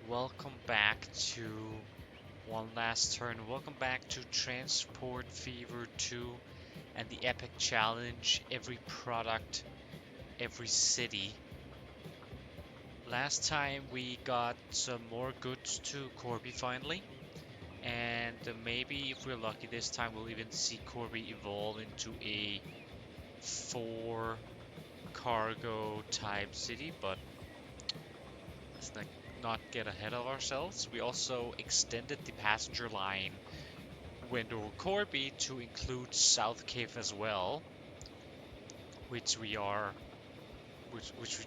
welcome back to one last turn. Welcome back to Transport Fever 2 and the EPEC Challenge. Every product, every city. Last time we got some more goods to Corby finally, and maybe if we're lucky this time we'll even see Corby evolve into a 4 cargo type city, but let's not get ahead of ourselves. We also extended the passenger line Window Corby to include South Cave as well, which we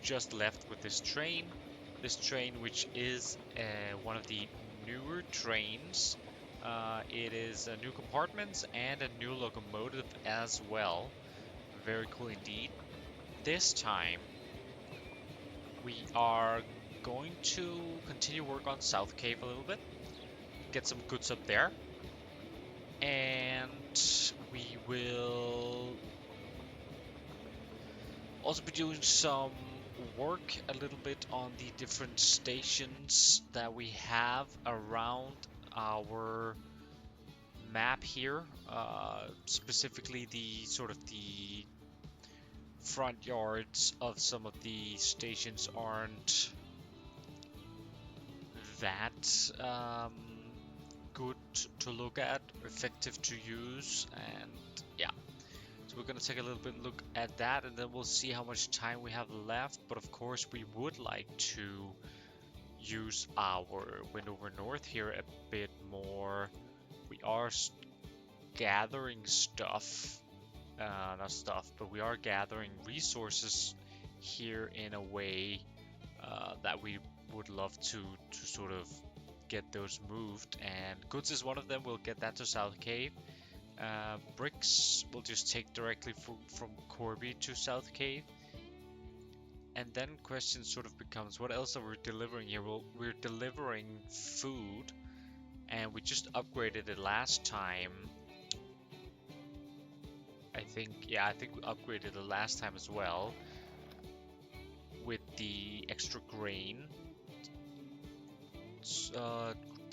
just left with this train. This train, which is one of the newer trains. It is new compartments and a new locomotive as well. Very cool indeed. This time, we are going to continue work on South Cave a little bit, get some goods up there, and we will also be doing some work a little bit on the different stations that we have around our map here, specifically the front yards of some of the stations aren't that good to look at, effective to use, and yeah. So we're gonna take a little bit look at that, and then we'll see how much time we have left. But of course, we would like to use our Windover North here a bit more. We are gathering stuff, not stuff, but we are gathering resources here in a way that we would love to sort of get those moved, and goods is one of them. We'll get that to South Cave. Bricks we'll just take directly from Corby to South Cave. And then question sort of becomes, what else are we delivering here? Well, we're delivering food, and we just upgraded it last time. I think we upgraded it last time as well with the extra grain.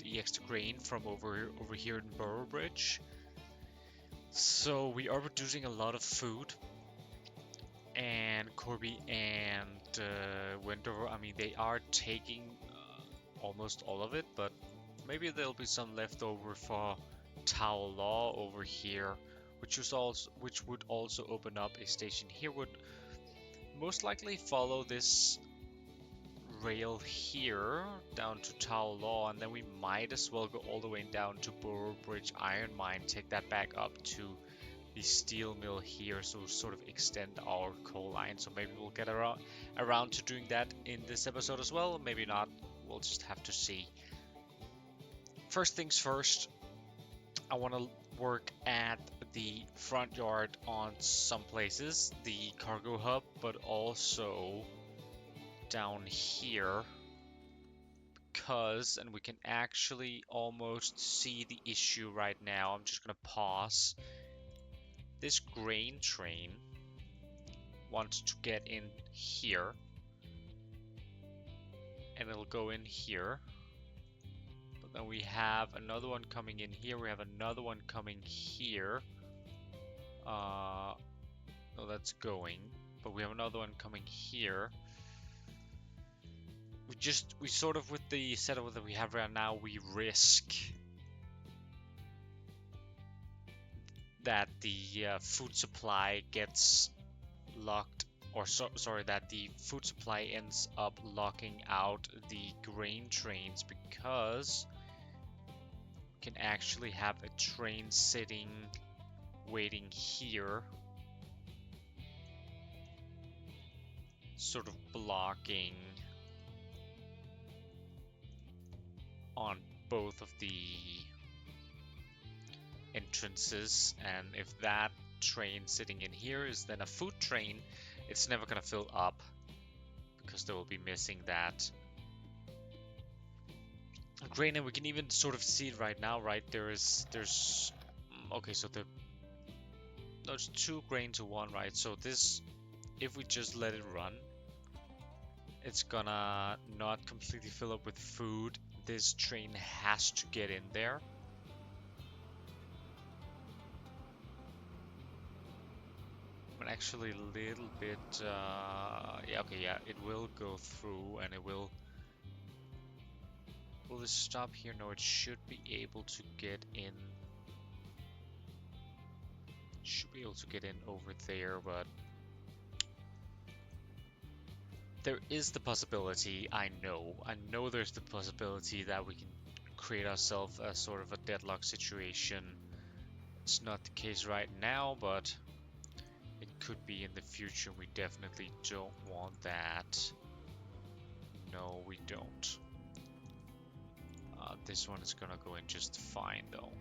The extra grain from over here in Boroughbridge. So we are producing a lot of food, and Corby and Wendover, I mean, they are taking almost all of it, but maybe there'll be some left over for Tau Law over here, which would also open up a station here. Would most likely follow this rail here down to Tau Law, and then we might as well go all the way down to Boroughbridge Iron Mine, take that back up to the steel mill here, so sort of extend our coal line. So maybe we'll get around to doing that in this episode as well, maybe not, we'll just have to see. First things first, I want to work at the front yard on some places, the cargo hub, but also down here, because, and we can actually almost see the issue right now. I'm just gonna pause. This grain train wants to get in here, and it'll go in here, but then we have another one coming in here, we have another one coming here. No, that's going, but we have another one coming here. We sort of, with the setup that we have right now, we risk that the food supply gets locked, or sorry, that the food supply ends up locking out the grain trains, because we can actually have a train sitting, waiting here, sort of blocking on both of the entrances. And if that train sitting in here is then a food train, it's never gonna fill up, because they will be missing that grain. And we can even sort of see it right now, right? There's okay, so there's 2 grain to 1, right? So this, if we just let it run, it's gonna not completely fill up with food. This train has to get in there. But actually a little bit, yeah, okay, yeah, it will go through and it will this stop here? No, it should be able to get in. Should be able to get in over there, but there is the possibility, I know there's the possibility that we can create ourselves a sort of a deadlock situation. It's not the case right now, but it could be in the future. We definitely don't want that. No, we don't. This one is gonna go in just fine, though.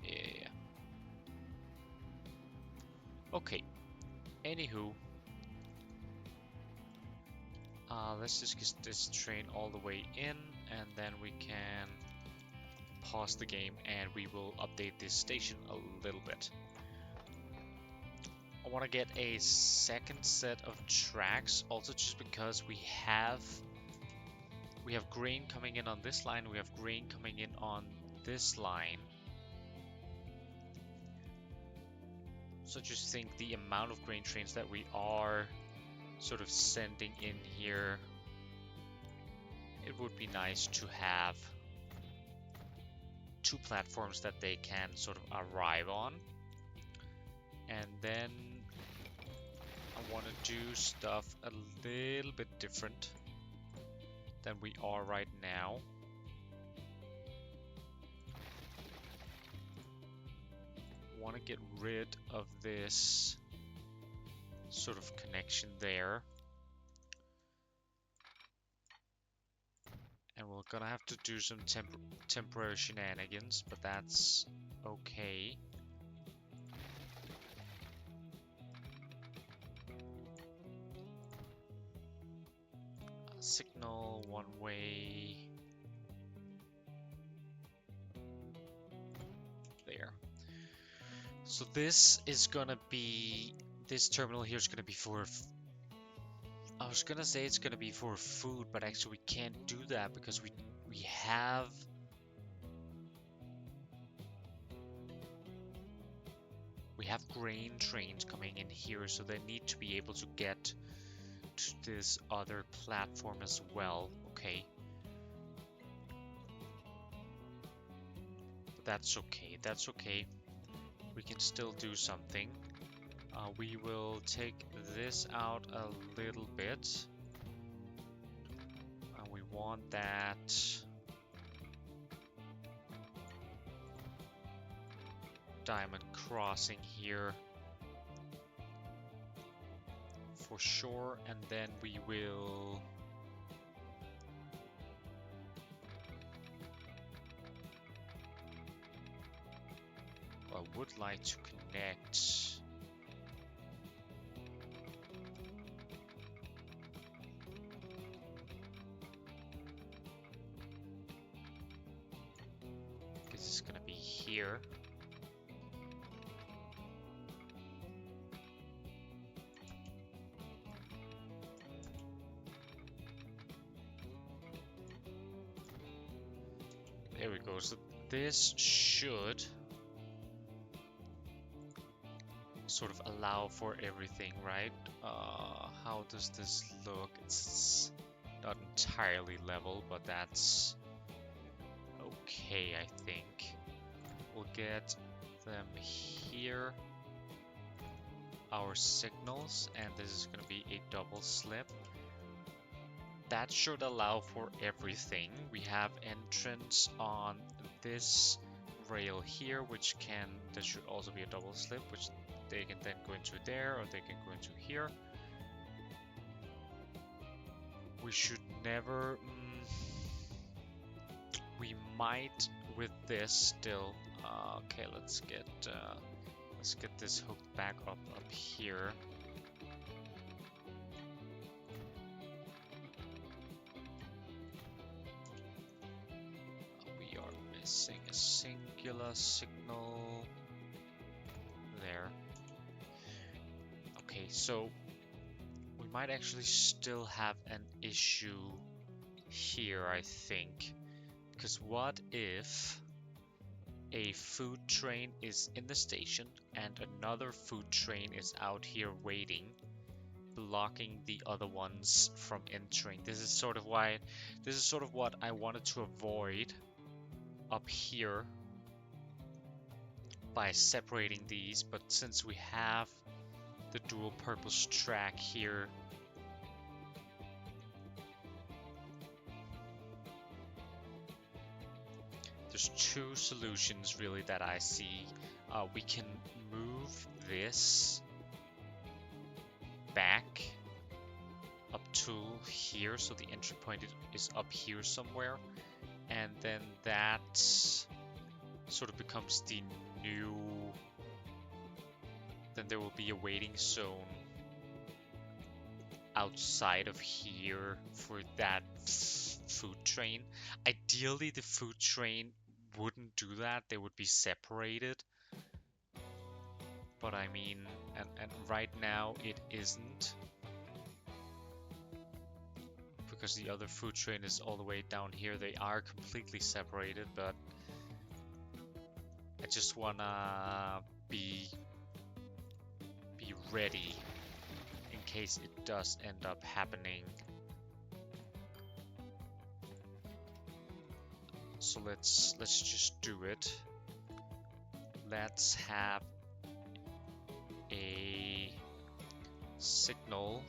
Yeah. Okay. Anywho, let's just get this train all the way in, and then we can pause the game, and we will update this station a little bit. I want to get a second set of tracks, also just because we have grain coming in on this line, we have grain coming in on this line. So just think the amount of grain trains that we are sort of sending in here, it would be nice to have two platforms that they can sort of arrive on. And then I want to do stuff a little bit different than we are right now. I want to get rid of this sort of connection there. And we're gonna have to do some temporary shenanigans, but that's okay. Signal one way. There. So this is gonna be, this terminal here is gonna be for, I was gonna say it's gonna be for food, but actually we can't do that because we have grain trains coming in here, so they need to be able to get to this other platform as well. Okay. But that's okay. That's okay. We can still do something. We will take this out a little bit. We want that diamond crossing here for sure, and then we will I would like to connect this is gonna be here. There we go. So this should sort of allow for everything, right? How does this look? It's not entirely level, but that's okay, I think. We'll get them here. Our signals, and this is going to be a double slip. That should allow for everything. We have entrance on this rail here, which there should also be a double slip, which they can then go into there, or they can go into here. We should never, we might with this still. Okay, let's get this hooked back up here. We are missing a singular signal there. Okay, so we might actually still have an issue here, I think. Because what if a food train is in the station and another food train is out here waiting, blocking the other ones from entering? This is sort of what I wanted to avoid up here by separating these, but since we have the dual purpose track here, there's two solutions really that I see. We can move this back up to here, so the entry point is up here somewhere, and then that sort of becomes the new, then there will be a waiting zone outside of here for that food train. Ideally, the food train wouldn't do that, they would be separated. But I mean, and right now it isn't, because the other food train is all the way down here. They are completely separated, but I just wanna be ready in case it does end up happening. So let's just do it. Let's have a signal.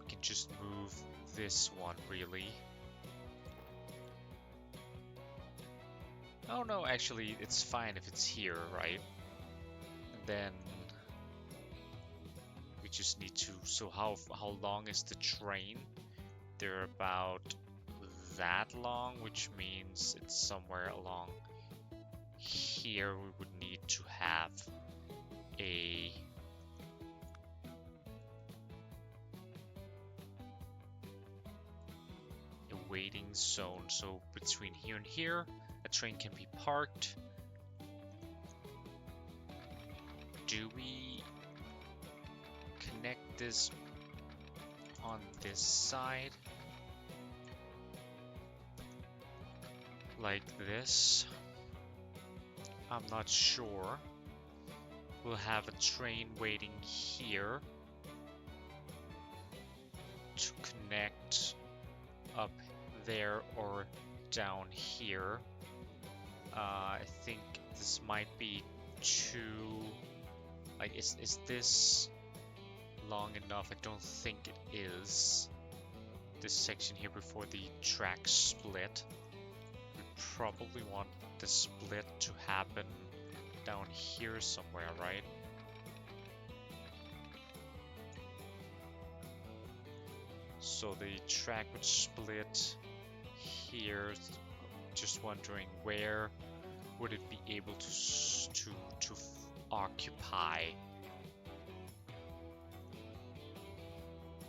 We can just move this one really. Oh no, actually it's fine if it's here, right? And then we just need to, so how long is the train? They're about that long, which means it's somewhere along here. We would need to have a waiting zone, so between here and here a train can be parked. Do we connect this on this side like this? I'm not sure. We'll have a train waiting here to connect up there or down here. I think this might be too, like, is this long enough? I don't think it is. This section here before the track split. We probably want the split to happen down here somewhere, right? So the track would split here. Just wondering, where would it be able to occupy?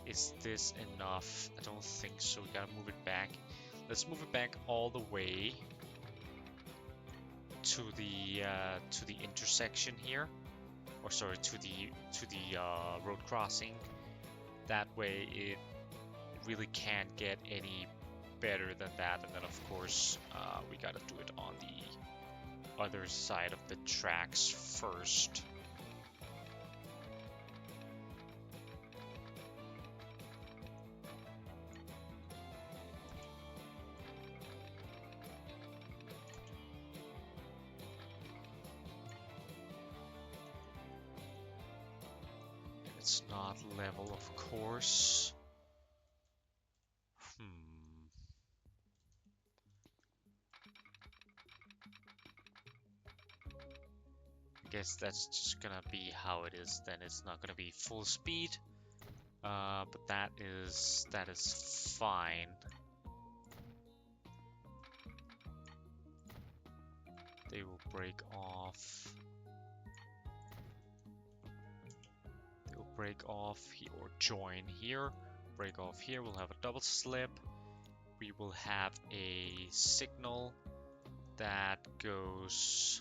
Is this enough? I don't think so. We gotta move it back. Let's move it back all the way to the intersection here, or sorry, to the road crossing. That way it really can't get any better than that. And then of course we gotta do it on the other side of the tracks first. It's not level, of course. I guess that's just gonna be how it is then. It's not gonna be full speed, but that is fine. They will break off. They will break off here, or join here. Break off here. We'll have a double slip. We will have a signal that goes.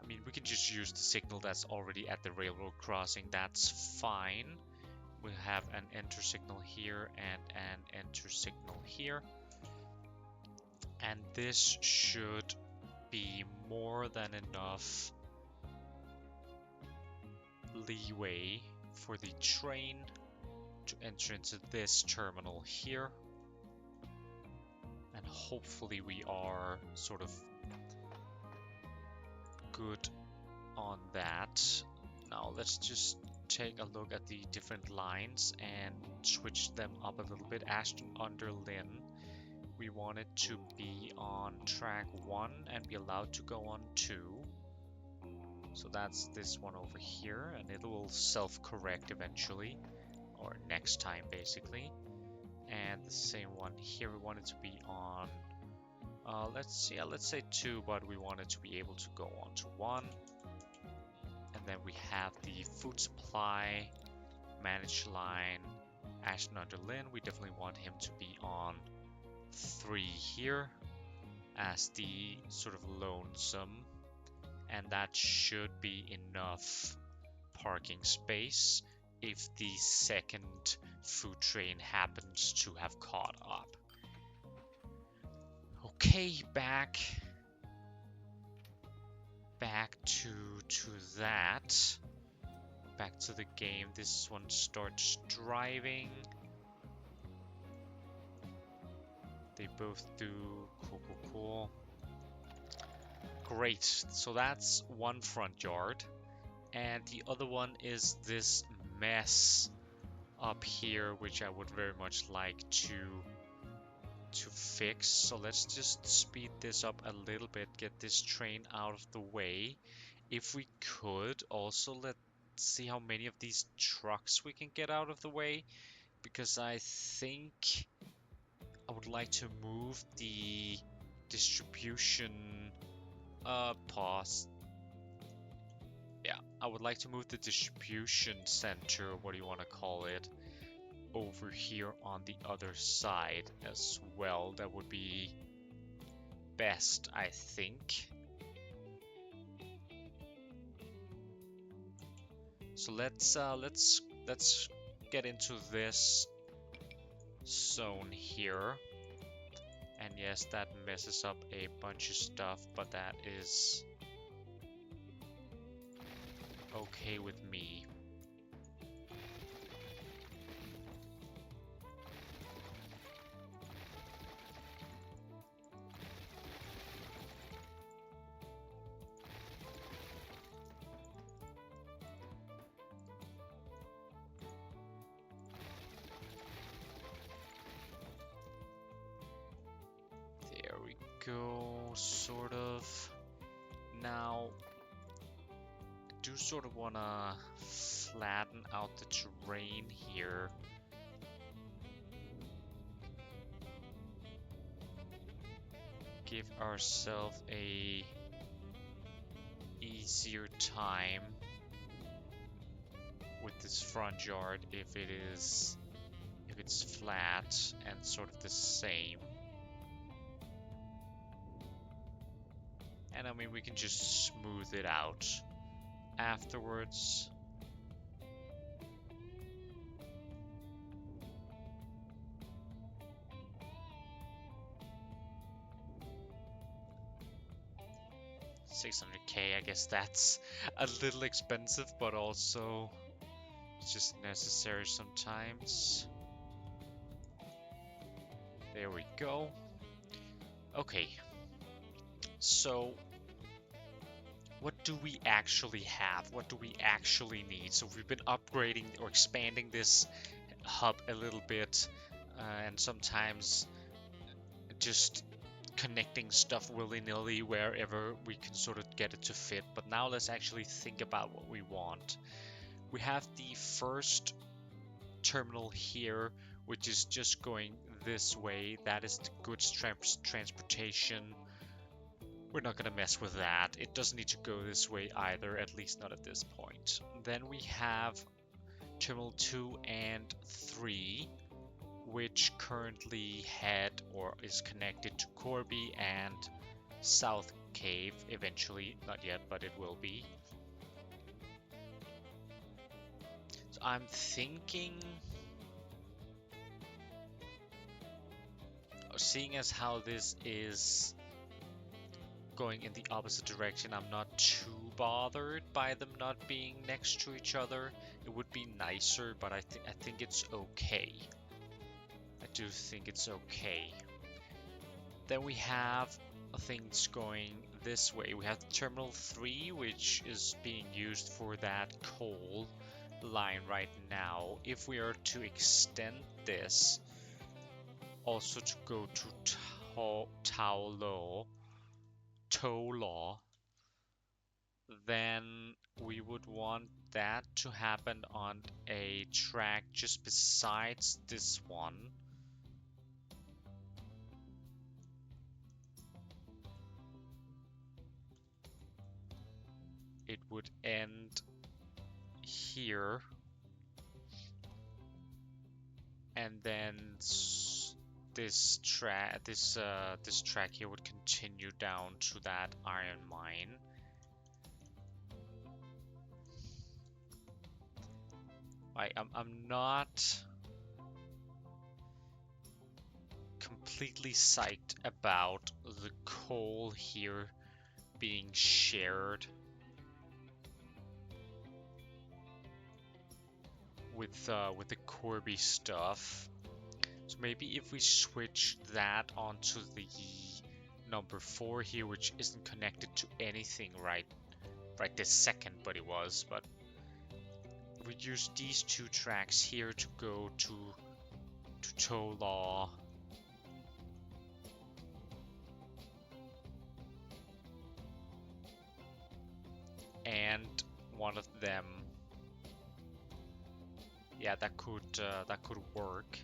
I mean, we can just use the signal that's already at the railroad crossing. That's fine. We'll have an enter signal here and an enter signal here. And this should be more than enough leeway for the train to enter into this terminal here. And hopefully we are sort of good on that. Now let's just take a look at the different lines and switch them up a little bit. Ashton under Lynn, we want it to be on track 1 and be allowed to go on 2. So that's this one over here, and it will self-correct eventually, or next time basically. And the same one here, we want it to be on, let's say 2, but we want it to be able to go on to 1. And then we have the food supply, manage line, Ashton under Lynn. We definitely want him to be on 3 here as the sort of lonesome, and that should be enough parking space if the second food train happens to have caught up. Okay, back to that. Back to the game. This one starts driving. They both do. Cool. Great. So that's one front yard. And the other one is this mess up here, which I would very much like to fix. So let's just speed this up a little bit, get this train out of the way. If we could also, let's see how many of these trucks we can get out of the way, because I think I would like to move the distribution pause. Yeah, I would like to move the distribution center, what do you want to call it, over here on the other side as well. That would be best, I think. So let's get into this zone here. And yes, that messes up a bunch of stuff, but that is okay with me. There we go, sort of. Now, I do sort of want to flatten out the terrain here. Give ourselves a easier time with this front yard if it's flat and sort of the same. And I mean, we can just smooth it out afterwards. $600K, I guess that's a little expensive, but also it's just necessary sometimes. There we go. Okay, so what do we actually have? What do we actually need? So we've been upgrading or expanding this hub a little bit, and sometimes just connecting stuff willy-nilly wherever we can sort of get it to fit. But now let's actually think about what we want. We have the first terminal here, which is just going this way. That is the goods transportation. We're not going to mess with that. It doesn't need to go this way either, at least not at this point. Then we have Terminal 2 and 3, which currently head or is connected to Corby and South cave eventually. Not yet, but it will be. So I'm thinking, seeing as how this is going in the opposite direction, I'm not too bothered by them not being next to each other. It would be nicer, but I think it's okay. I do think it's okay. Then we have things going this way. We have Terminal 3, which is being used for that coal line right now. If we are to extend this also to go to Tolo, then we would want that to happen on a track just besides this one. It would end here, and then this track here would continue down to that iron mine. I'm not completely psyched about the coal here being shared with the Corby stuff. So maybe if we switch that onto the number 4 here, which isn't connected to anything right this second, but it was. But we use these 2 tracks here to go to Tola. And one of them, yeah, that could work.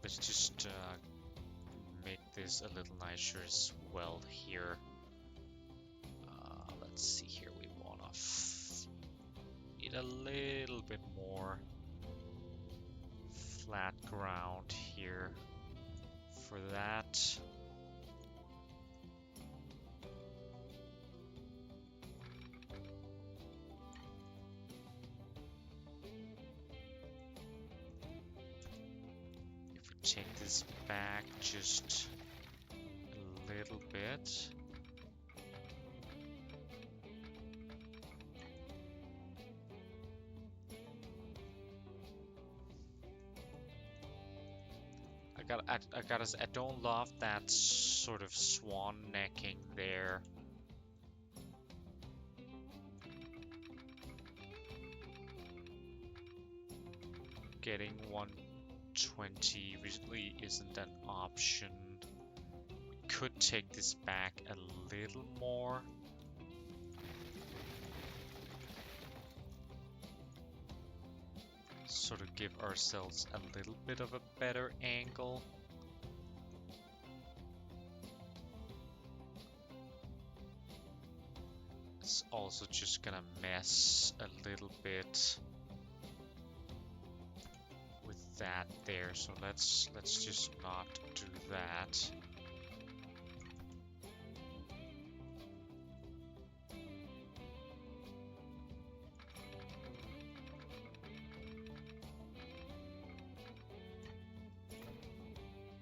Let's just make this a little nicer as well here. Let's see here. We wanna need a little bit more flat ground here for that. Take this back just a little bit. I don't love that sort of swan necking there. Getting 120 recently isn't an option. We could take this back a little more. Sort of give ourselves a little bit of a better angle. It's also just gonna mess a little bit with that there, so let's just not do that.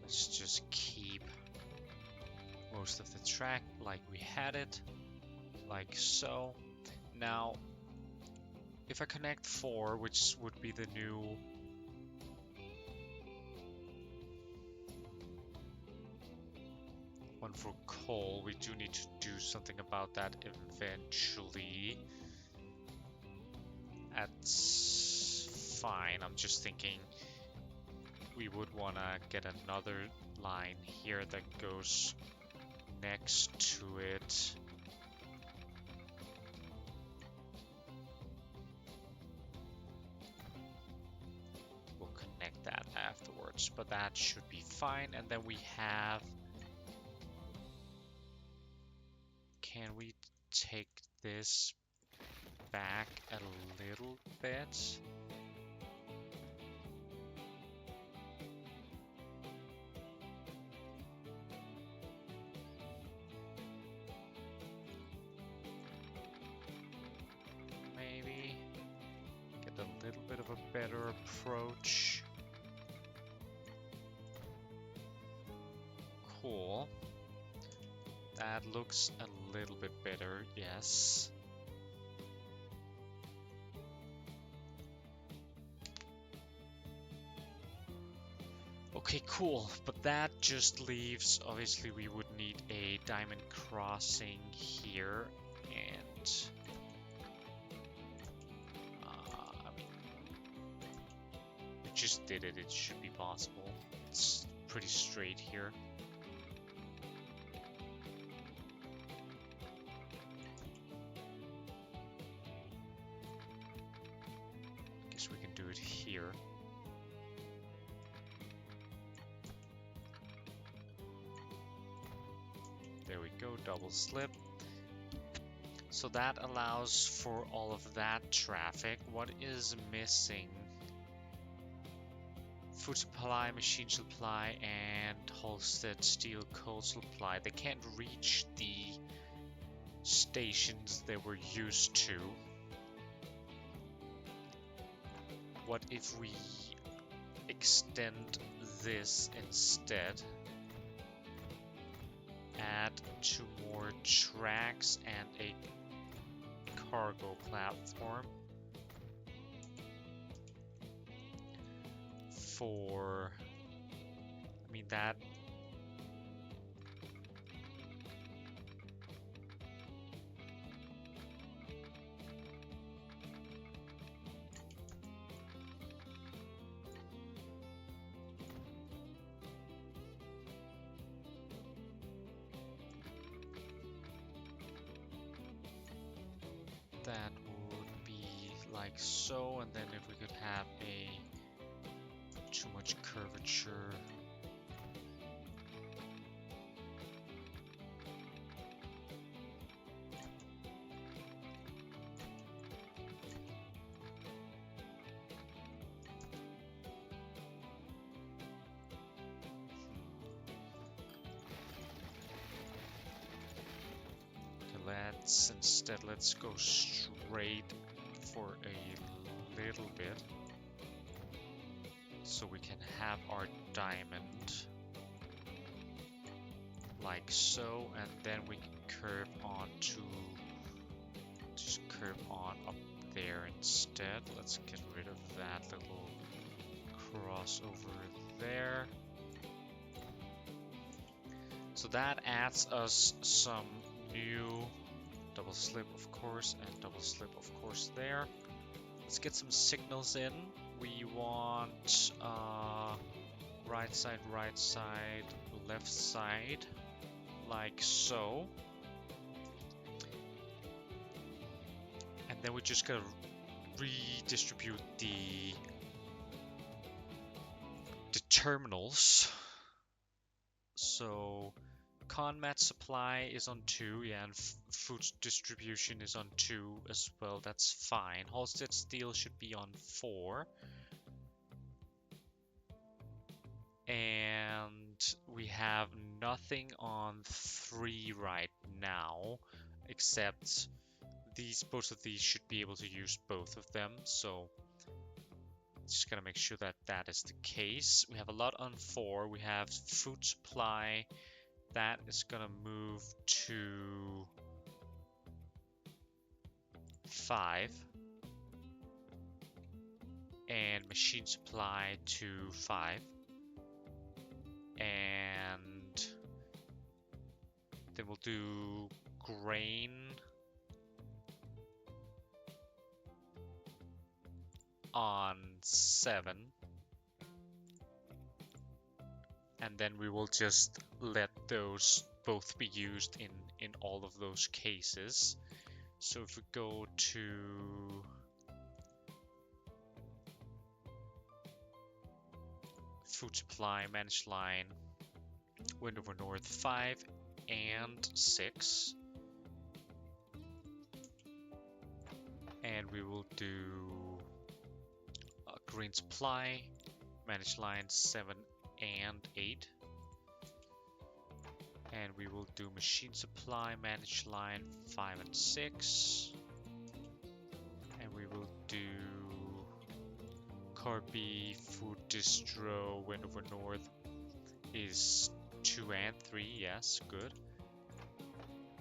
Let's just keep most of the track like we had it, like so. Now, if I connect 4, which would be the new one for coal, we do need to do something about that eventually. That's fine. I'm just thinking we would want to get another line here that goes next to it. We'll connect that afterwards, but that should be fine. And then we have... Can we take this back a little bit? better approach. Cool. That looks a little bit better, yes. Okay, cool. But that just leaves, obviously we would need a diamond crossing here, and I mean, we just did it, it should be possible. It's pretty straight here. Guess we can do it here. There we go, double slip. So that allows for all of that traffic. What is missing? Food supply, machine supply, and Holstead steel coal supply. They can't reach the stations they were used to. What if we extend this instead? Add 2 more tracks and a cargo platform for, I mean, that that would be like so, and then if we could have a too much curvature. Let's go straight for a little bit, so we can have our diamond like so, and then we can curve on to just curve on up there instead. Let's get rid of that little crossover there. So that adds us some new double slip, of course, and double slip, of course, there. Let's get some signals in. We want right side, left side, like so. And then we're just gonna redistribute the terminals. So Conmat supply is on 2, yeah, and food distribution is on 2 as well. That's fine. Halstead steel should be on 4. And we have nothing on 3 right now, except both of these should be able to use both of them. So just gonna make sure that that is the case. We have a lot on 4. We have food supply. That is gonna move to 5, and machine supply to 5, and then we'll do grain on 7. And then we will just let those both be used in all of those cases. So if we go to food supply, managed line, Wendover North 5 and 6. And we will do green supply, managed line 7 and 8. And we will do machine supply, managed line 5 and 6. And we will do Corby Food Distro Wendover North is 2 and 3, yes, good.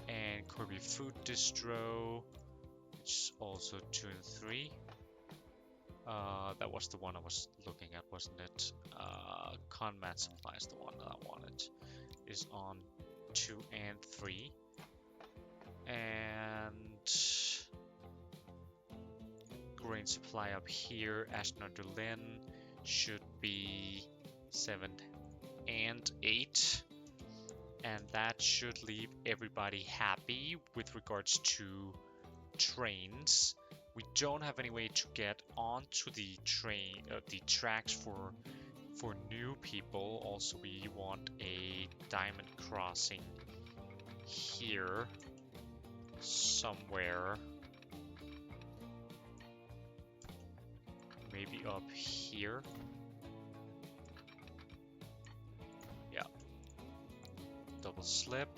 And Corby Food Distro, which is also 2 and 3. That was the one I was looking at, wasn't it? Conmat Supply is the one that I wanted. Is on 2 and 3. And grain supply up here, Ashton under Lynn, should be 7 and 8. And that should leave everybody happy with regards to trains. We don't have any way to get onto the tracks for new people. Also, we want a diamond crossing here somewhere. Maybe up here. Yeah. Double slip.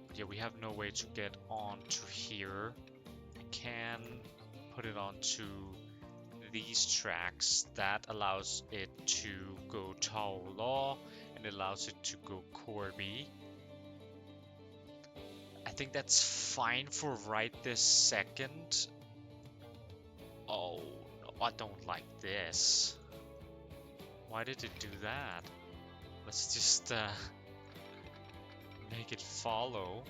But yeah, we have no way to get onto here. We can put it onto these tracks. That allows it to go Tau Law, and it allows it to go Corby. I think that's fine for right this second. Oh, no, I don't like this. Why did it do that? Let's just make it follow.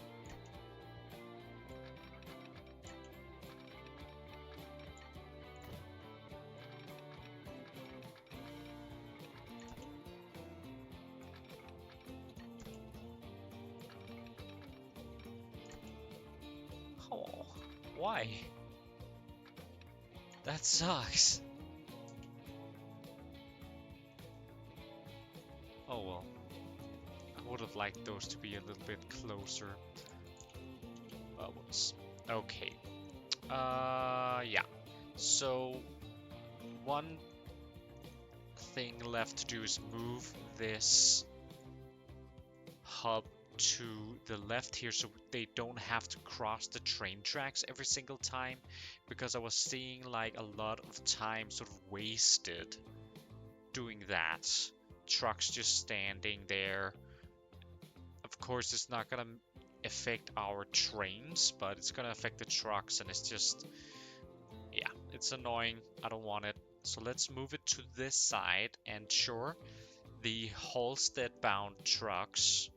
Oh, why? That sucks. Oh well. I would have liked those to be a little bit closer. Whoops. Okay. Yeah. So, one thing left to do is move this hub to the left here so they don't have to cross the train tracks every single time, because I was seeing like a lot of time sort of wasted doing that. Trucks just standing there. Of course, it's not gonna affect our trains, but it's gonna affect the trucks, and it's just, yeah, it's annoying. I don't want it. So let's move it to this side, and sure, the Halstead bound trucks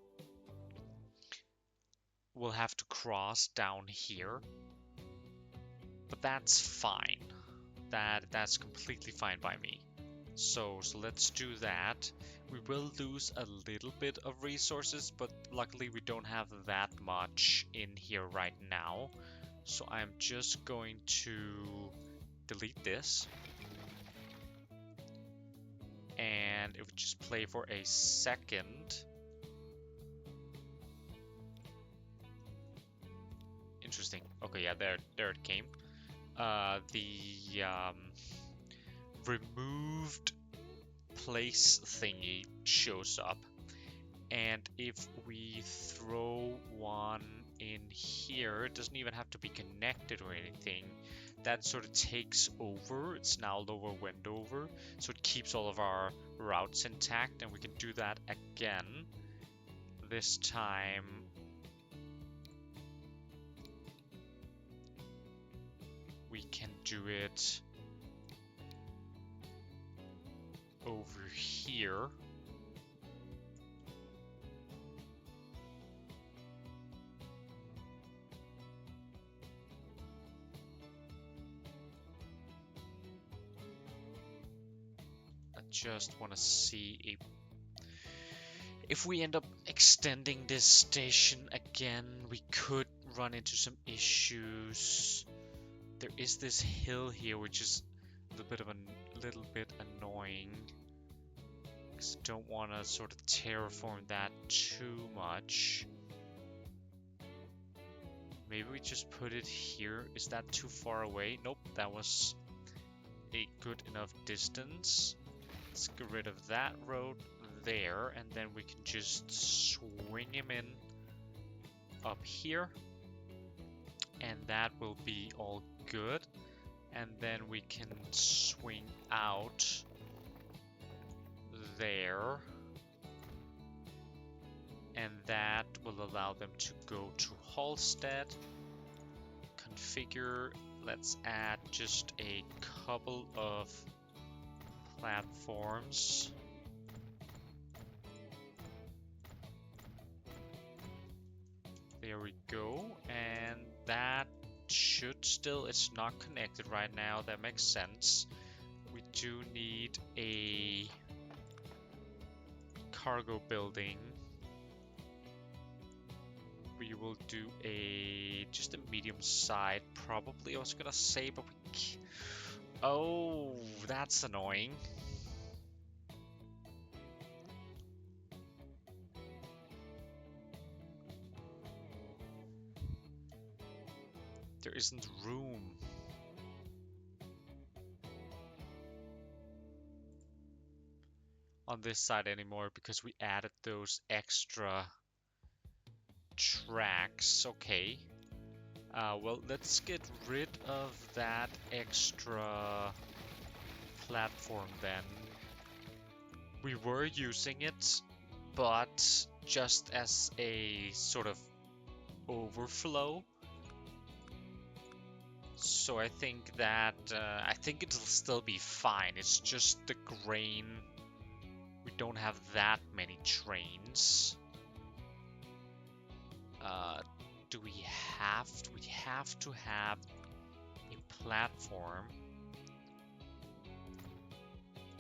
will have to cross down here, but that's fine. That's completely fine by me. So let's do that. We will lose a little bit of resources, but luckily we don't have that much in here right now. So I'm just going to delete this. And if we just play for a second. Interesting. Okay, yeah, there it came. The removed place thingy shows up, and if we throw one in here, it doesn't even have to be connected or anything. That sort of takes over. It's now lower Wendover, so it keeps all of our routes intact, and we can do that again. This time we can do it over here. I just want to see if we end up extending this station again, we could run into some issues. There is this hill here, which is a little bit annoying, because I don't want to sort of terraform that too much. Maybe we just put it here. Is that too far away? Nope, that was a good enough distance. Let's get rid of that road there, and then we can just swing him in up here, and that will be all good. And then we can swing out there. And that will allow them to go to Halstead. Configure. Let's add just a couple of platforms. There we go. And that should still, it's not connected right now. That makes sense. We do need a cargo building. We will do just a medium side, probably. I was gonna say, but oh, that's annoying. There isn't room. On this side anymore because we added those extra tracks. Okay. Well, let's get rid of that extra platform then. We were using it, but just as a sort of overflow. So I think that, I think it'll still be fine. It's just the grain. We don't have that many trains. Do we have to have a platform?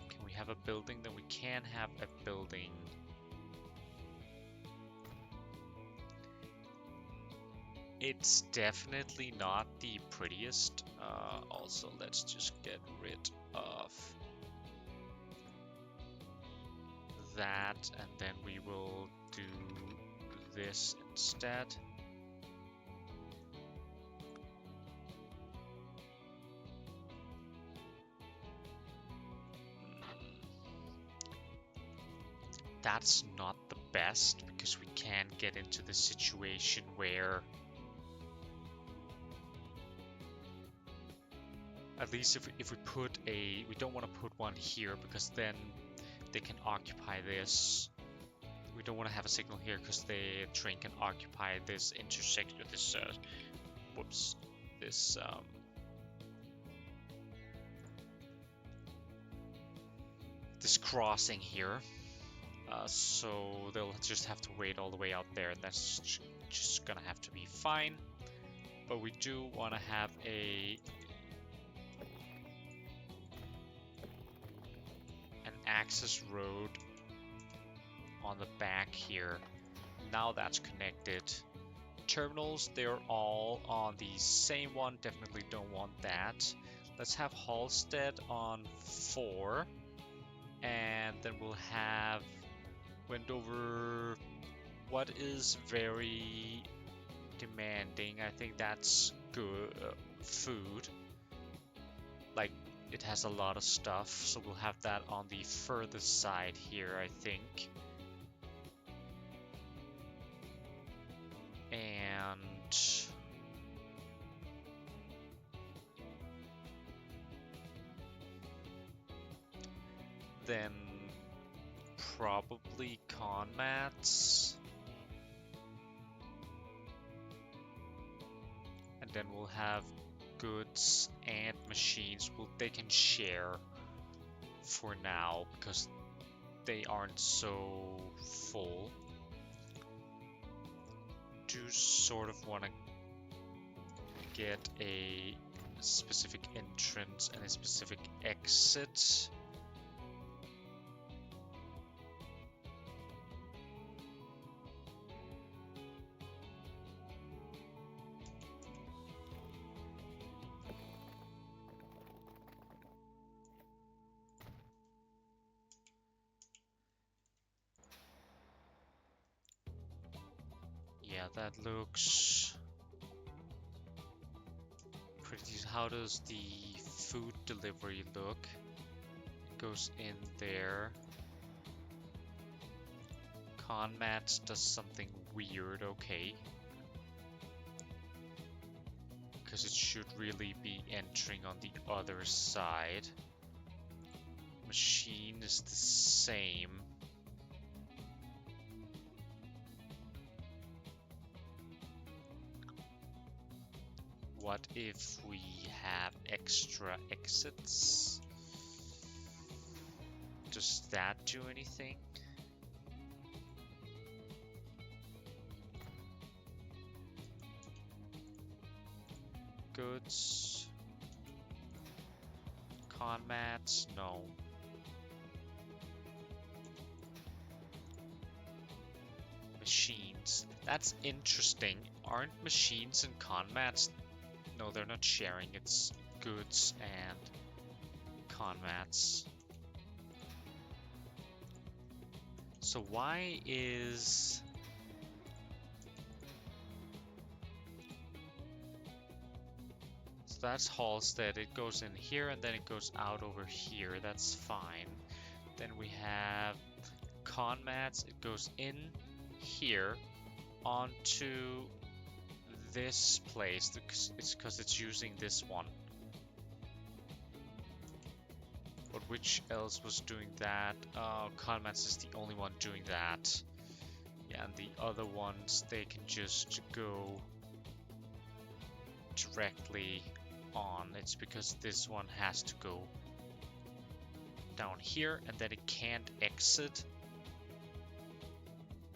Can we have a building? Then we can have a building. It's definitely not the prettiest. Also, let's just get rid of that, and then we will do this instead. That's not the best because we can get into the situation where, at least if we put we don't want to put one here because then they can occupy this. We don't want to have a signal here because the train can occupy this intersection, this, whoops, this, this crossing here. So they'll just have to wait all the way out there, and that's just gonna have to be fine. But we do want to have an access road on the back here. Now that's connected. Terminals, they're all on the same one. Definitely don't want that. Let's have Halstead on 4. And then we'll have Wendover, what is very demanding. I think that's good. Food. Like, it has a lot of stuff. So we'll have that on the furthest side here, I think. And then probably con mats, and then we'll have goods and machines. They can share for now because they aren't so full. Do sort of want to get a specific entrance and a specific exit. Yeah, that looks pretty. How does the food delivery look? It goes in there. Conmats does something weird, okay. because it should really be entering on the other side. Machine is the same. What if we have extra exits? Does that do anything? Goods. Con mats? No. Machines. That's interesting. Aren't machines and con mats? No, they're not sharing. It's goods and con mats. So why is... So that's Halstead. It goes in here and then it goes out over here. That's fine. Then we have con mats. It goes in here onto this place. It's because it's using this one. But which else was doing that? Con mats is the only one doing that. Yeah, and the other ones, they can just go directly on. It's because this one has to go down here and then it can't exit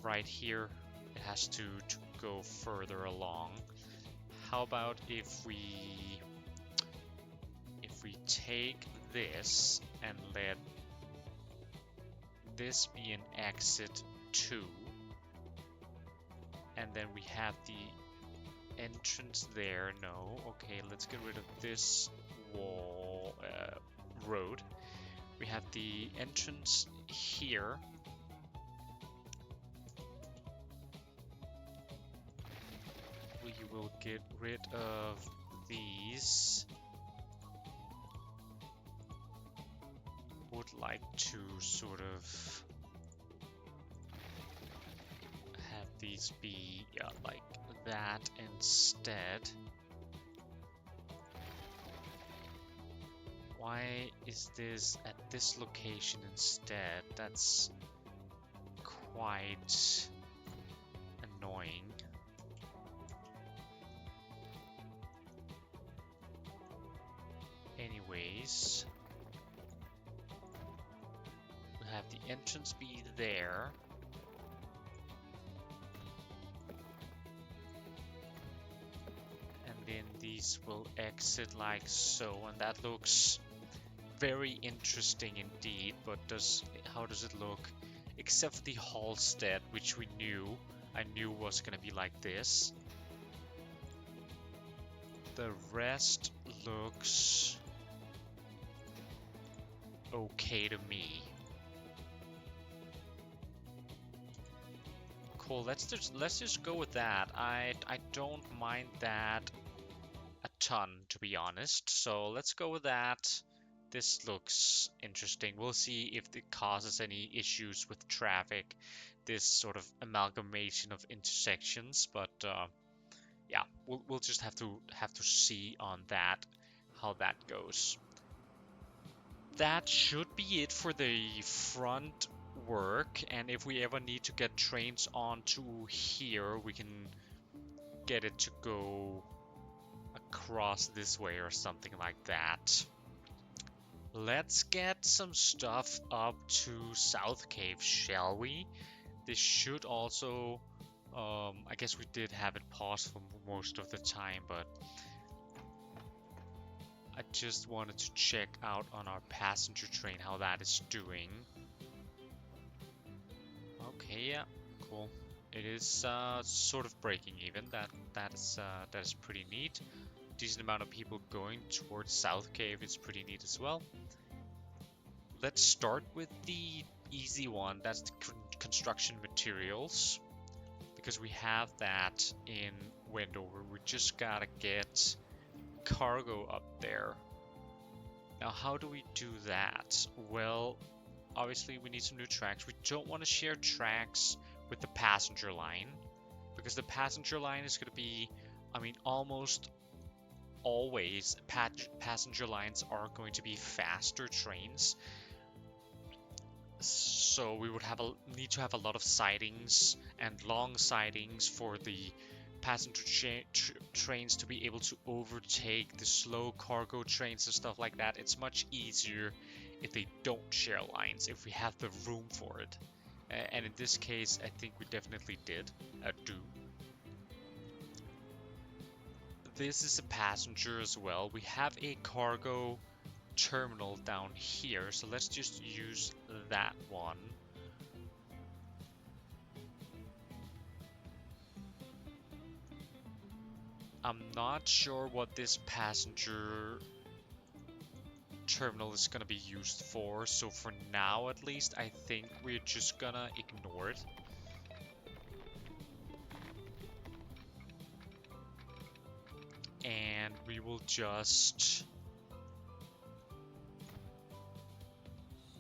right here. It has to go further along. How about if we take this and let this be an exit 2, and then we have the entrance there. No, okay, let's get rid of this wall road. We have the entrance here. We will get rid of these. Would like to sort of have these be like that instead. Why is this at this location instead? That's quite annoying. Anyways, we'll have the entrance be there. And then these will exit like so, and that looks very interesting indeed. But how does it look? Except for the Halstead, which I knew was gonna be like this. The rest looks okay to me. Cool. Let's just go with that. I don't mind that a ton, to be honest. So let's go with that. This looks interesting. We'll see if it causes any issues with traffic, this sort of amalgamation of intersections. But yeah, we'll just have to see on that how that goes. That should be it for the front work, and if we ever need to get trains onto here, we can get it to go across this way or something like that. Let's get some stuff up to South Cave, shall we? This should also, I guess we did have it paused for most of the time, but I just wanted to check out on our passenger train how that is doing. Okay, yeah, cool. It is sort of breaking even. That is pretty neat. Decent amount of people going towards South Cave is pretty neat as well. Let's start with the easy one. That's the construction materials, because we have that in Wendover. We just gotta get cargo up there. Now, how do we do that? Well, obviously we need some new tracks. We don't want to share tracks with the passenger line, because the passenger line is going to be, I mean, almost always passenger lines are going to be faster trains. So we would need to have a lot of sidings and long sidings for the passenger trains to be able to overtake the slow cargo trains and stuff like that. It's much easier if they don't share lines, if we have the room for it. And in this case, I think we definitely do. This is a passenger as well. We have a cargo terminal down here, so let's just use that one. I'm not sure what this passenger terminal is gonna be used for, so for now at least I think we're just gonna ignore it. And we will just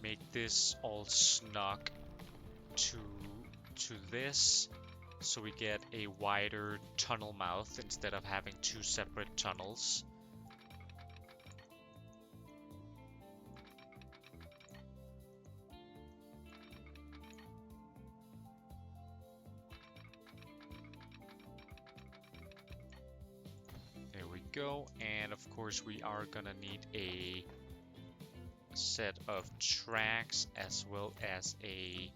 make this all snug to this, so we get a wider tunnel mouth instead of having two separate tunnels. There we go, and of course we are gonna need a set of tracks as well as a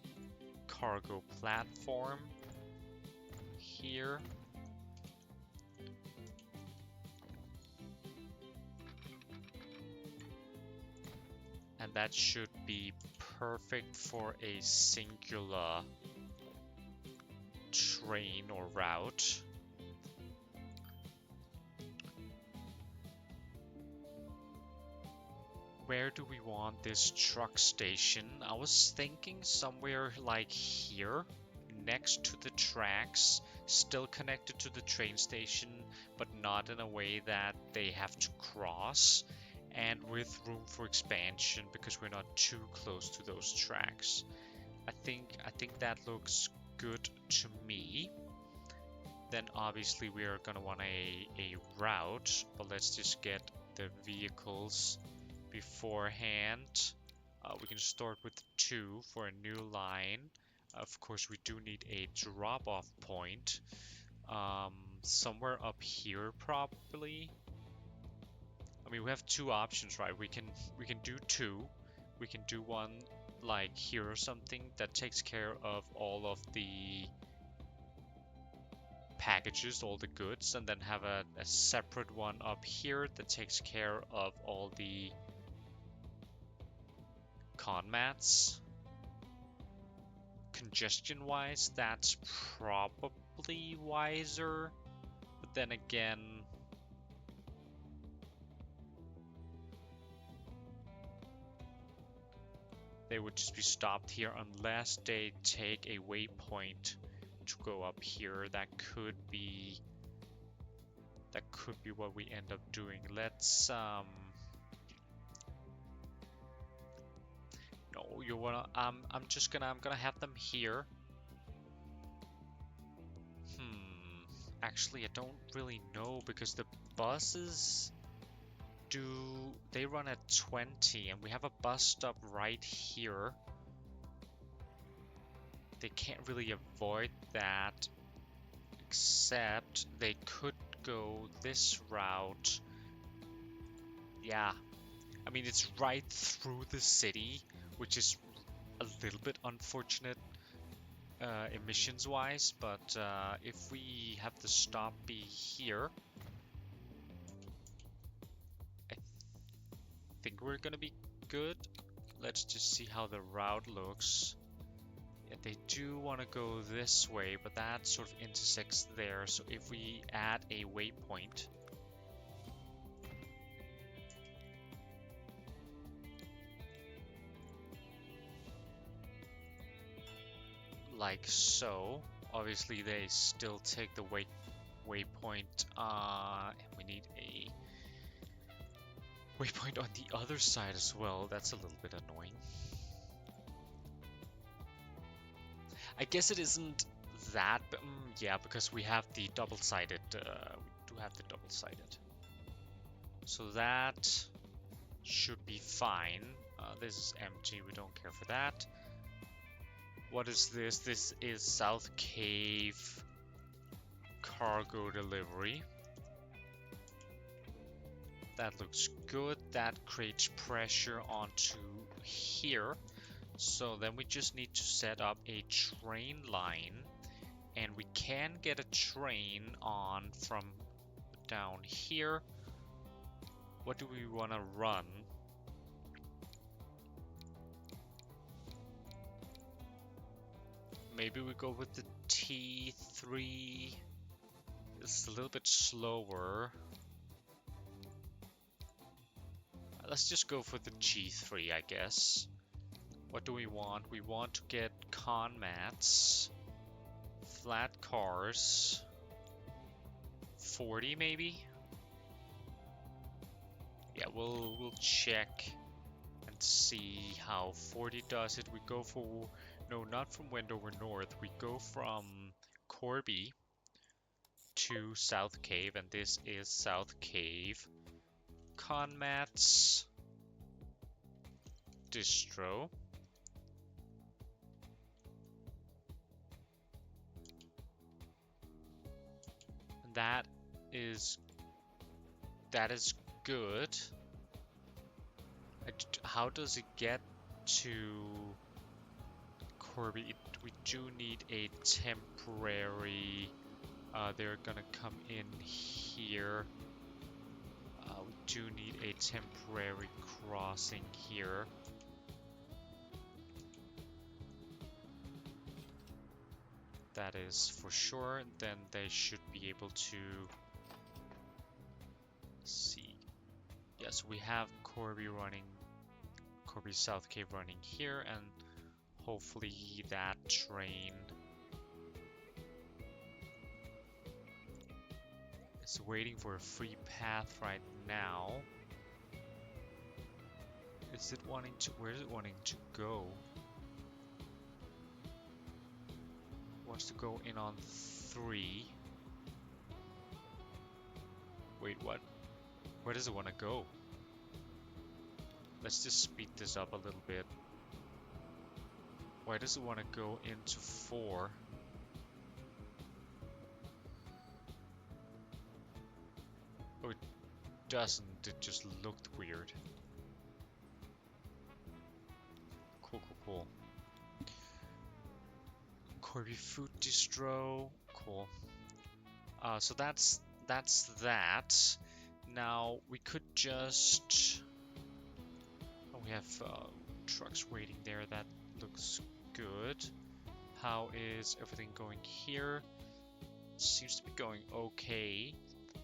cargo platform here. And that should be perfect for a singular train or route. Where do we want this truck station? I was thinking somewhere like here, next to the tracks, still connected to the train station, but not in a way that they have to cross, and with room for expansion because we're not too close to those tracks. I think that looks good to me. Then obviously we are gonna want a route, but let's just get the vehicles beforehand. We can start with 2 for a new line. Of course, we do need a drop-off point. Somewhere up here, probably. I mean, we have 2 options, right? We can do 2. We can do one like here or something that takes care of all of the packages, all the goods, and then have a separate one up here that takes care of all the con mats. Congestion wise, that's probably wiser, but then again, they would just be stopped here unless they take a waypoint to go up here. That could be what we end up doing. Let's no, you wanna I'm gonna have them here. Actually, I don't really know because the buses they run at 20 and we have a bus stop right here. They can't really avoid that, except they could go this route. Yeah, I mean, it's right through the city, which is a little bit unfortunate emissions wise, but if we have the stop be here, I think we're gonna be good. Let's just see how the route looks. Yeah, they do want to go this way, but that sort of intersects there, so if we add a waypoint, like so, obviously they still take the waypoint, and we need a waypoint on the other side as well. That's a little bit annoying. I guess it isn't that, but yeah, because we have the double-sided, we do have the double-sided. So that should be fine. This is empty, we don't care for that. What is this? This is South Cave cargo delivery. That looks good. That creates pressure onto here. So then we just need to set up a train line, and we can get a train on from down here. What do we want to run? Maybe we go with the T3. It's a little bit slower. Let's just go for the G3, I guess. What do we want? We want to get con mats, flat cars, 40 maybe? Yeah, we'll check and see how 40 does it. We go for, no, not from Wendover North. We go from Corby to South Cave, and this is South Cave. Con mats, distro. That is good. How does it get to Corby? We do need a temporary. They're gonna come in here. We do need a temporary crossing here. That is for sure. Then they should be able to see. Yes, we have Corby South Cave running here, and hopefully that train is waiting for a free path right now. Is it wanting to, where is it wanting to go? Wants to go in on 3. Wait, what? Where does it want to go? Let's just speed this up a little bit. Why does it want to go into 4? Oh, it doesn't. It just looked weird. Cool, cool, cool. Corby Food Distro. Cool. So that's that. Now we could just. Oh, we have trucks waiting there. That looks good. How is everything going here? Seems to be going okay.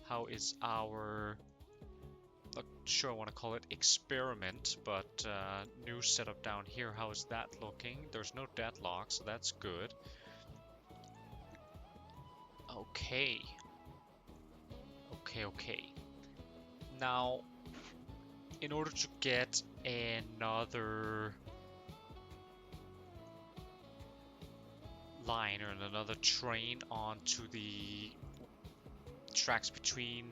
How is our, not sure I want to call it experiment, but new setup down here? How is that looking? There's no deadlock, so that's good. Okay. Okay. Now, in order to get another line or another train onto the tracks between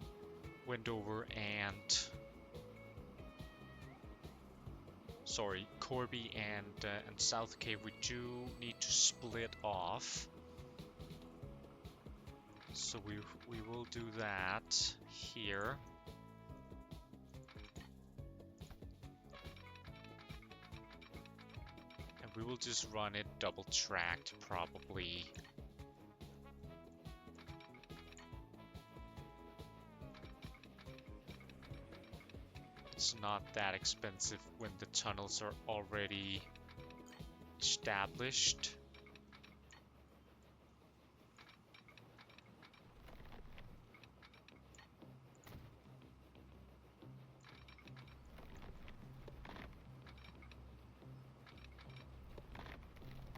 Wendover and Corby and South Cave, we do need to split off. So we will do that here. And we will just run it double tracked probably. It's not that expensive when the tunnels are already established.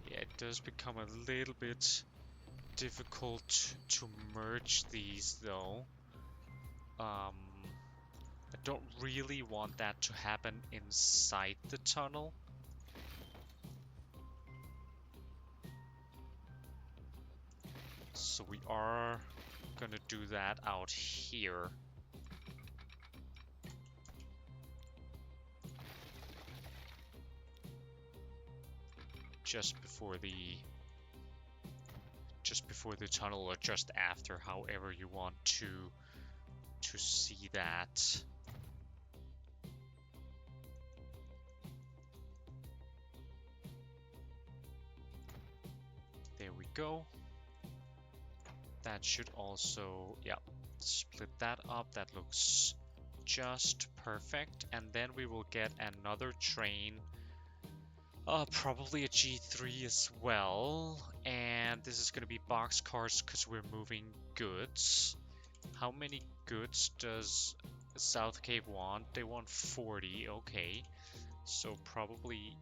Yeah, it does become a little bit difficult to merge these though. I don't really want that to happen inside the tunnel. So we are gonna do that out here. just before the tunnel or just after, however you want to see that. There we go. That should also, yeah, split that up. That looks just perfect. And then we will get another train, probably a G3 as well. And this is going to be boxcars because we're moving goods. How many goods does South Cave want? They want 40. Okay, so probably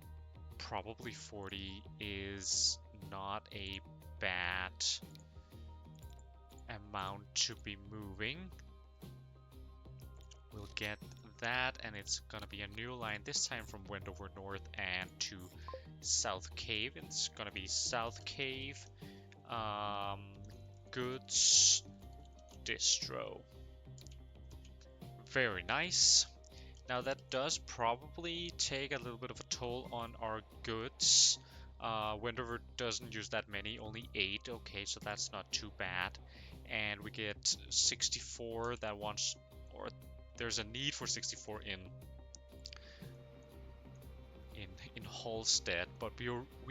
40 is not a bad amount to be moving. We'll get that, and it's gonna be a new line, this time from Wendover North and to South Cave. And it's gonna be South Cave, goods, distro. Very nice. Now that does probably take a little bit of a toll on our goods. Wendover doesn't use that many, only 8. Okay, so that's not too bad. And we get 64 that wants, or there's a need for 64 in Halstead, but we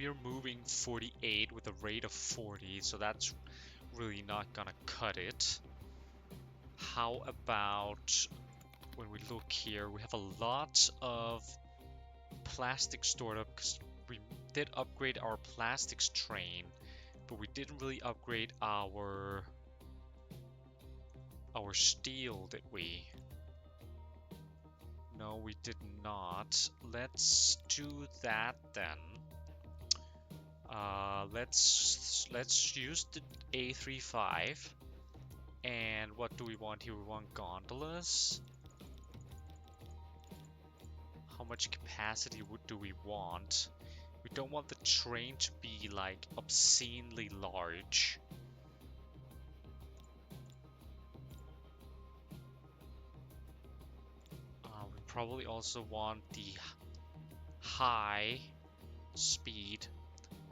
are moving 48 with a rate of 40, so that's really not gonna cut it. How about when we look here, we have a lot of plastic stored up because we did upgrade our plastics train, but we didn't really upgrade our steel, did we? No, we did not. Let's do that then. Let's use the A35. And what do we want here? We want gondolas. How much capacity do we want? We don't want the train to be like obscenely large. We probably also want the high speed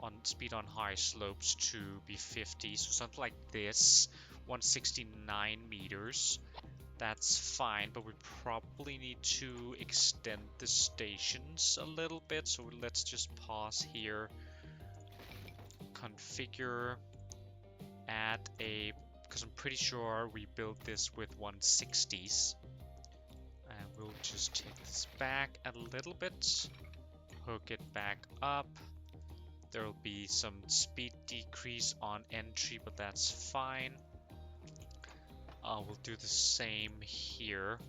on high slopes to be 50, so something like this, 169 meters. That's fine, but we probably need to extend the stations a little bit, so let's just pause here, configure, add a, because I'm pretty sure we built this with 160s, and we'll just take this back a little bit, hook it back up. There'll be some speed decrease on entry, but that's fine. We'll do the same here.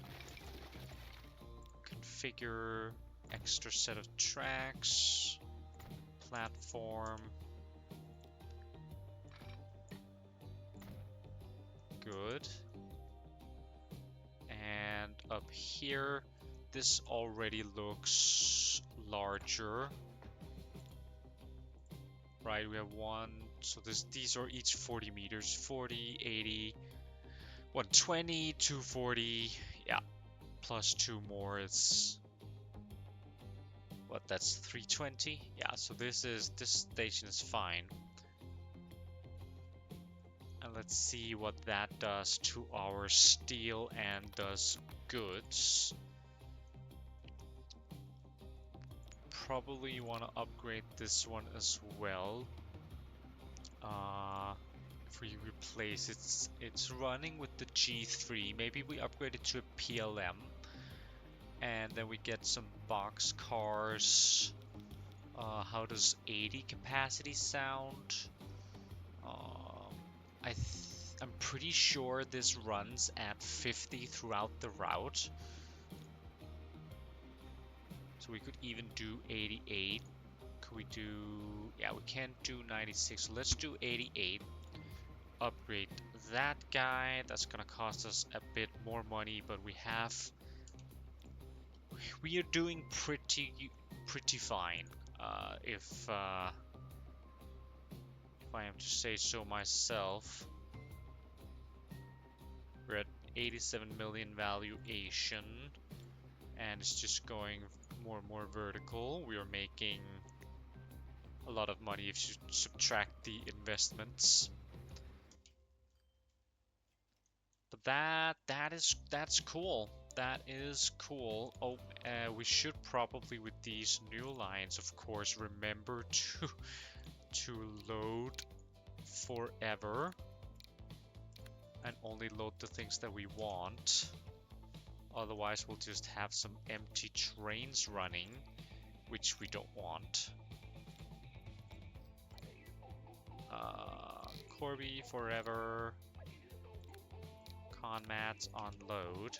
Configure extra set of tracks, platform. Good. And up here, this already looks larger. Right, we have one, so these are each 40 meters, 40, 80, 120, 240, yeah, plus 2 more, it's, what, that's 320? Yeah, so this station is fine. And let's see what that does to our steel and does goods. Probably want to upgrade this one as well. If we replace it's running with the G3. Maybe we upgrade it to a PLM, and then we get some box cars. How does 80 capacity sound? I'm pretty sure this runs at 50 throughout the route. So we could even do 88. Could we do... yeah, we can't do 96. So let's do 88. Upgrade that guy. That's gonna cost us a bit more money, but we are doing pretty fine. If I am to say so myself. We're at 87 million valuation, and it's just going more and more vertical. We are making a lot of money if you subtract the investments. But that's cool. That is cool. Oh, we should probably, with these new lines, of course, remember to load forever and only load the things that we want. Otherwise, we'll just have some empty trains running, which we don't want. Corby forever. Conmats on load.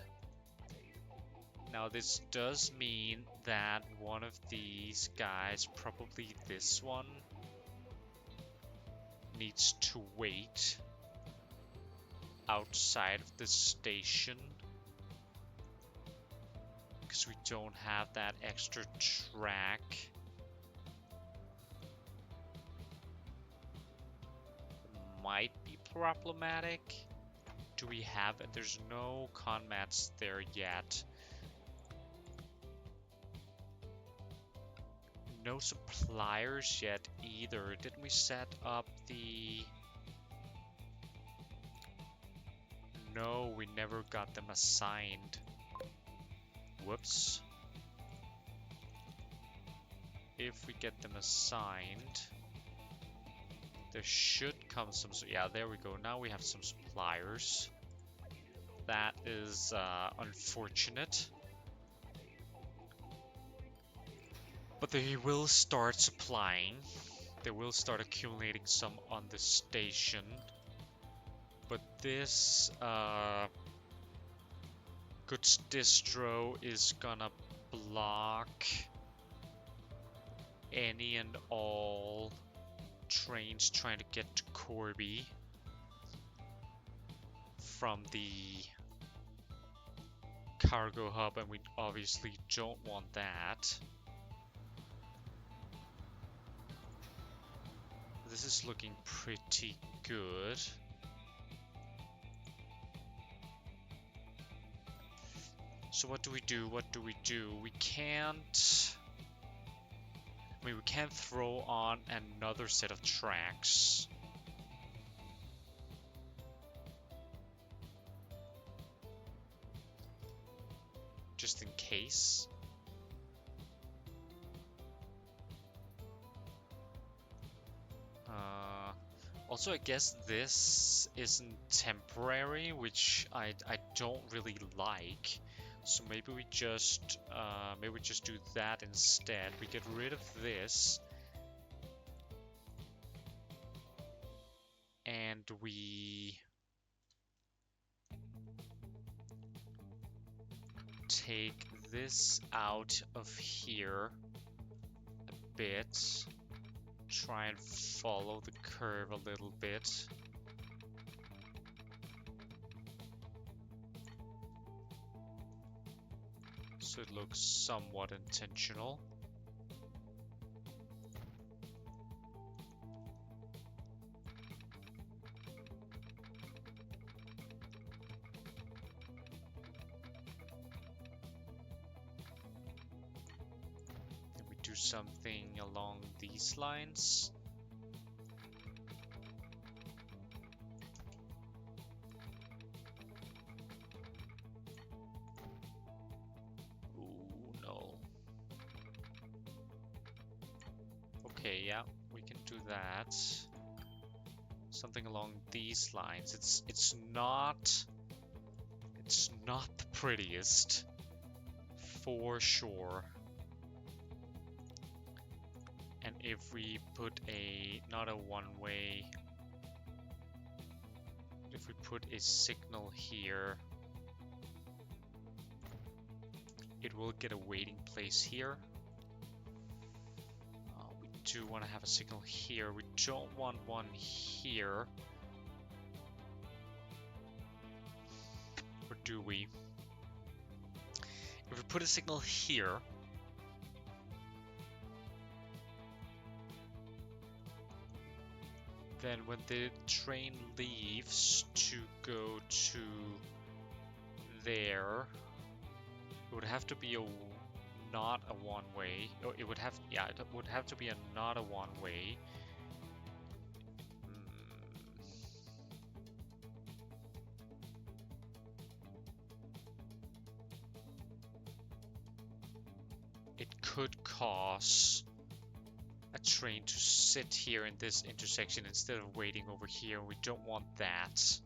Now this does mean that one of these guys, probably this one, needs to wait outside of the station because we don't have that extra track. Might be problematic. Do we have it? There's no conmats there yet. No suppliers yet either. Didn't we set up the... No, we never got them assigned. Whoops. If we get them assigned, there should come some... Yeah, there we go. Now we have some suppliers. That is unfortunate. But they will start supplying. They will start accumulating some on the station. But this goods distro is gonna block any and all trains trying to get to Corby from the cargo hub, and we obviously don't want that. This is looking pretty good. So what do we do? What do we do? We can't... I mean, we can't throw on another set of tracks. Just in case. Also, I guess this isn't temporary, which I don't really like. So maybe we just do that instead. We get rid of this, and we take this out of here a bit. Try and follow the curve a little bit. So it looks somewhat intentional. And we do something along these lines. Okay, yeah, we can do that. Something along these lines. It's not the prettiest, for sure. And if we put not a one-way, if we put a signal here, it will get a waiting place here. We do want to have a signal here. We don't want one here. Or do we? If we put a signal here, then when the train leaves to go to there, it would have to be not a one-way. Oh, it would have, yeah, it would have to be a not a one-way. It could cause a train to sit here in this intersection instead of waiting over here. We don't want that.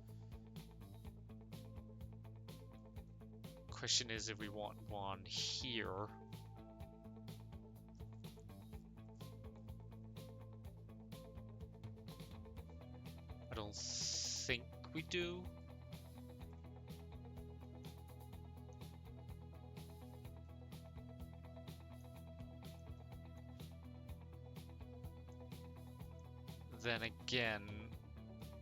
Question is if we want one here. I don't think we do. Then again,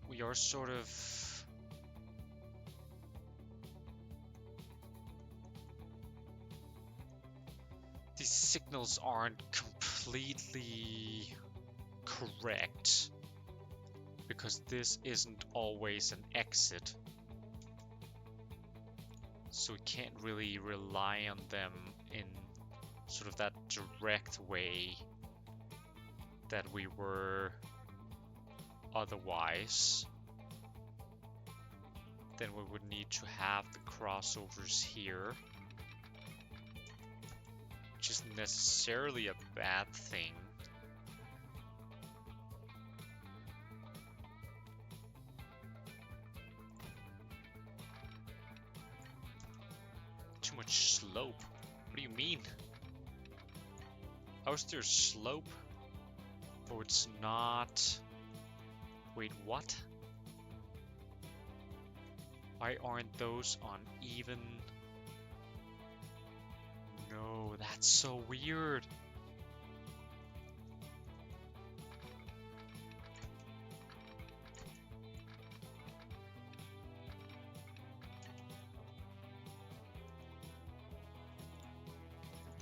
we are sort of these signals aren't completely correct because this isn't always an exit, so we can't really rely on them in sort of that direct way that we were otherwise. Then we would need to have the crossovers here, which isn't necessarily a bad thing. Too much slope? What do you mean? How is there slope? Oh, it's not. Wait, what? Why aren't those on even? No, that's so weird.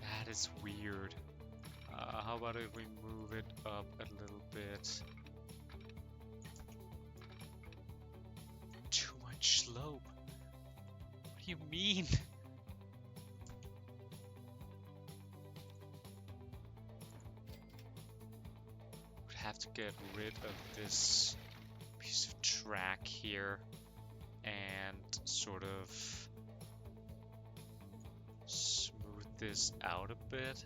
That is weird. How about if we move it up a little bit? Too much slope. What do you mean? Would have to get rid of this piece of track here and sort of smooth this out a bit.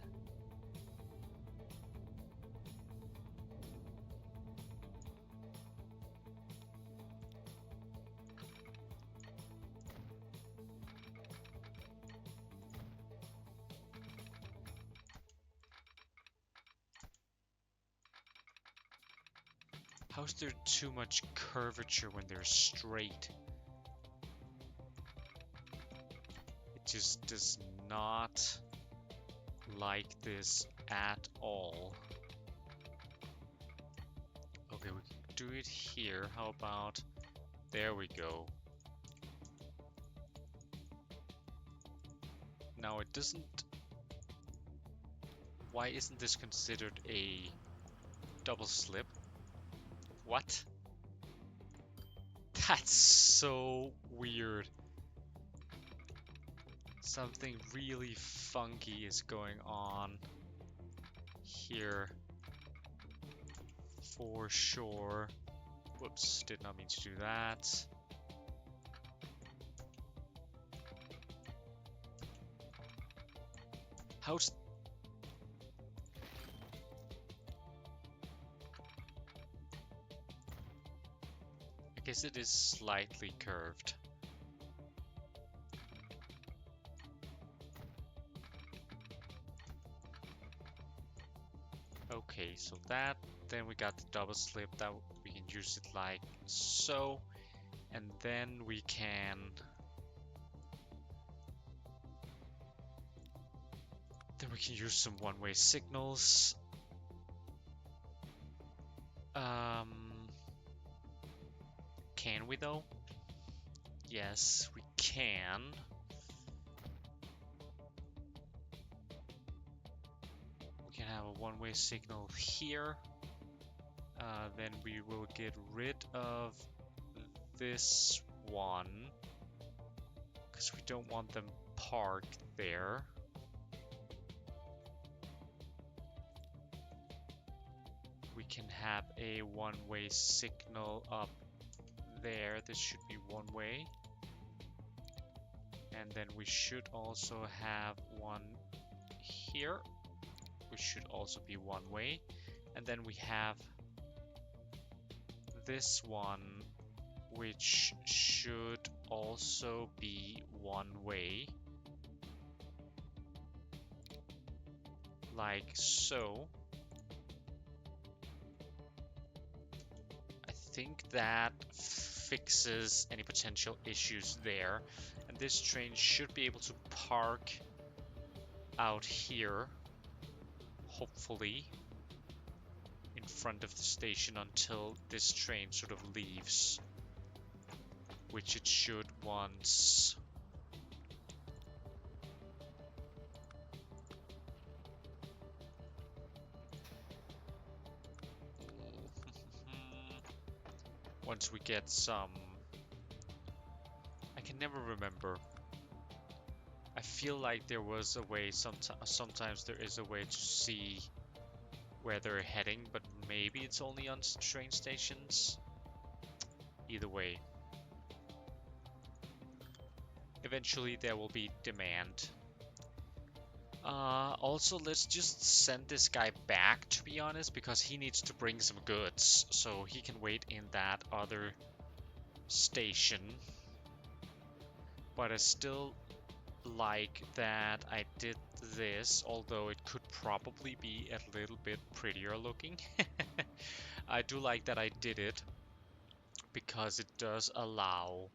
How's there too much curvature when they're straight? It just does not like this at all. Okay, we can do it here. How about... There we go. Now it doesn't... Why isn't this considered a double slip? What? That's so weird. Something really funky is going on here. For sure. Whoops, did not mean to do that. How's... I guess it is slightly curved. Okay, so that, then we got the double slip that we can use it like so, and then we can use some one-way signals. Can we though? Yes, we can. We can have a one-way signal here. Then we will get rid of this one because we don't want them parked there. can have a one-way signal up there. This should be one way. And then we should also have one here, which should also be one way. And then we have this one, which should also be one way. Like so. I think that fixes any potential issues there. And this train should be able to park out here, hopefully, in front of the station until this train sort of leaves, which it should once. Once we get some. I can never remember. I feel like there was a way, sometimes there is a way to see where they're heading, but maybe it's only on train stations. Either way. Eventually there will be demand. Also, let's just send this guy back, to be honest, because he needs to bring some goods, so he can wait in that other station. But I still like that I did this, although it could probably be a little bit prettier looking. I do like that I did it, because it does allow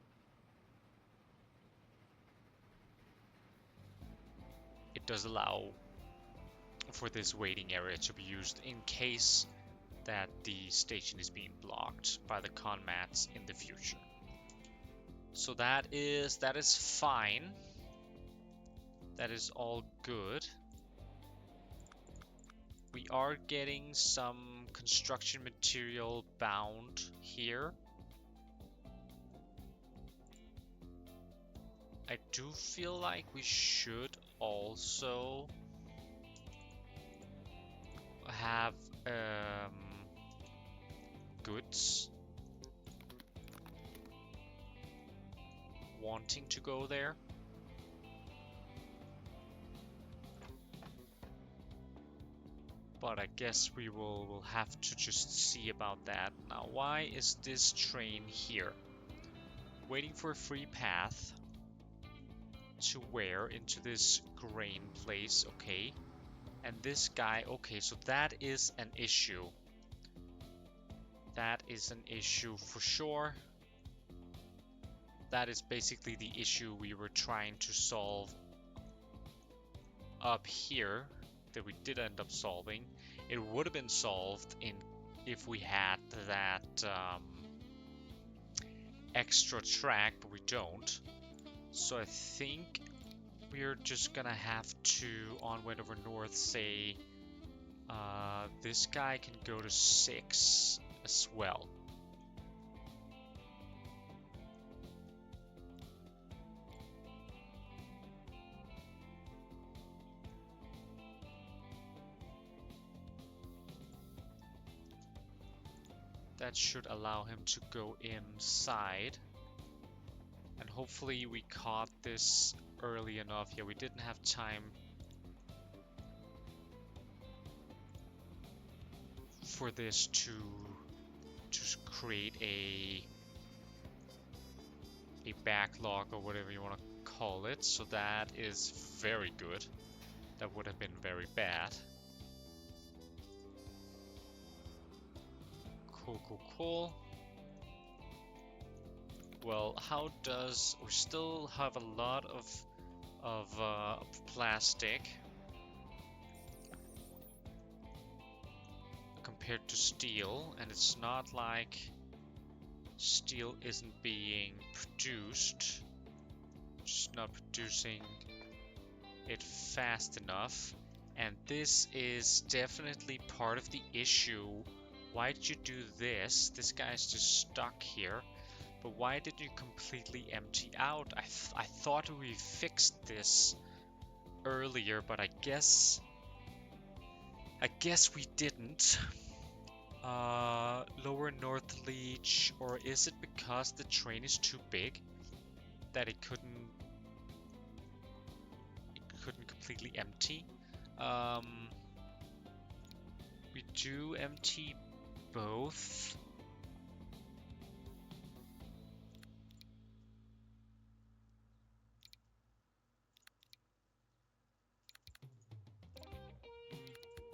for this waiting area to be used in case that the station is being blocked by the conmats in the future. So that is fine. That is all good. We are getting some construction material bound here. I do feel like we should also have goods wanting to go there. But I guess we will have to just see about that. Now, why is this train here? Waiting for a free path. To where? Into this grain place, okay. And this guy, okay, so that is an issue. That is an issue for sure. That is basically the issue we were trying to solve up here, that we did end up solving. It would have been solved if we had that extra track, but we don't. So I think we're just gonna have to, on Wendover North, say this guy can go to 6 as well. That should allow him to go inside. And hopefully we caught this early enough. Yeah, we didn't have time for this to create a backlog or whatever you want to call it. So that is very good. That would have been very bad. Cool. Well, how does... we still have a lot of plastic compared to steel, and it's not like steel isn't being produced, just not producing it fast enough. And this is definitely part of the issue. Why did you do this? This guy's just stuck here. But why did you completely empty out? I thought we fixed this earlier, but I guess we didn't. Lower North Leech, or is it because the train is too big that it couldn't completely empty? Um, we do empty both.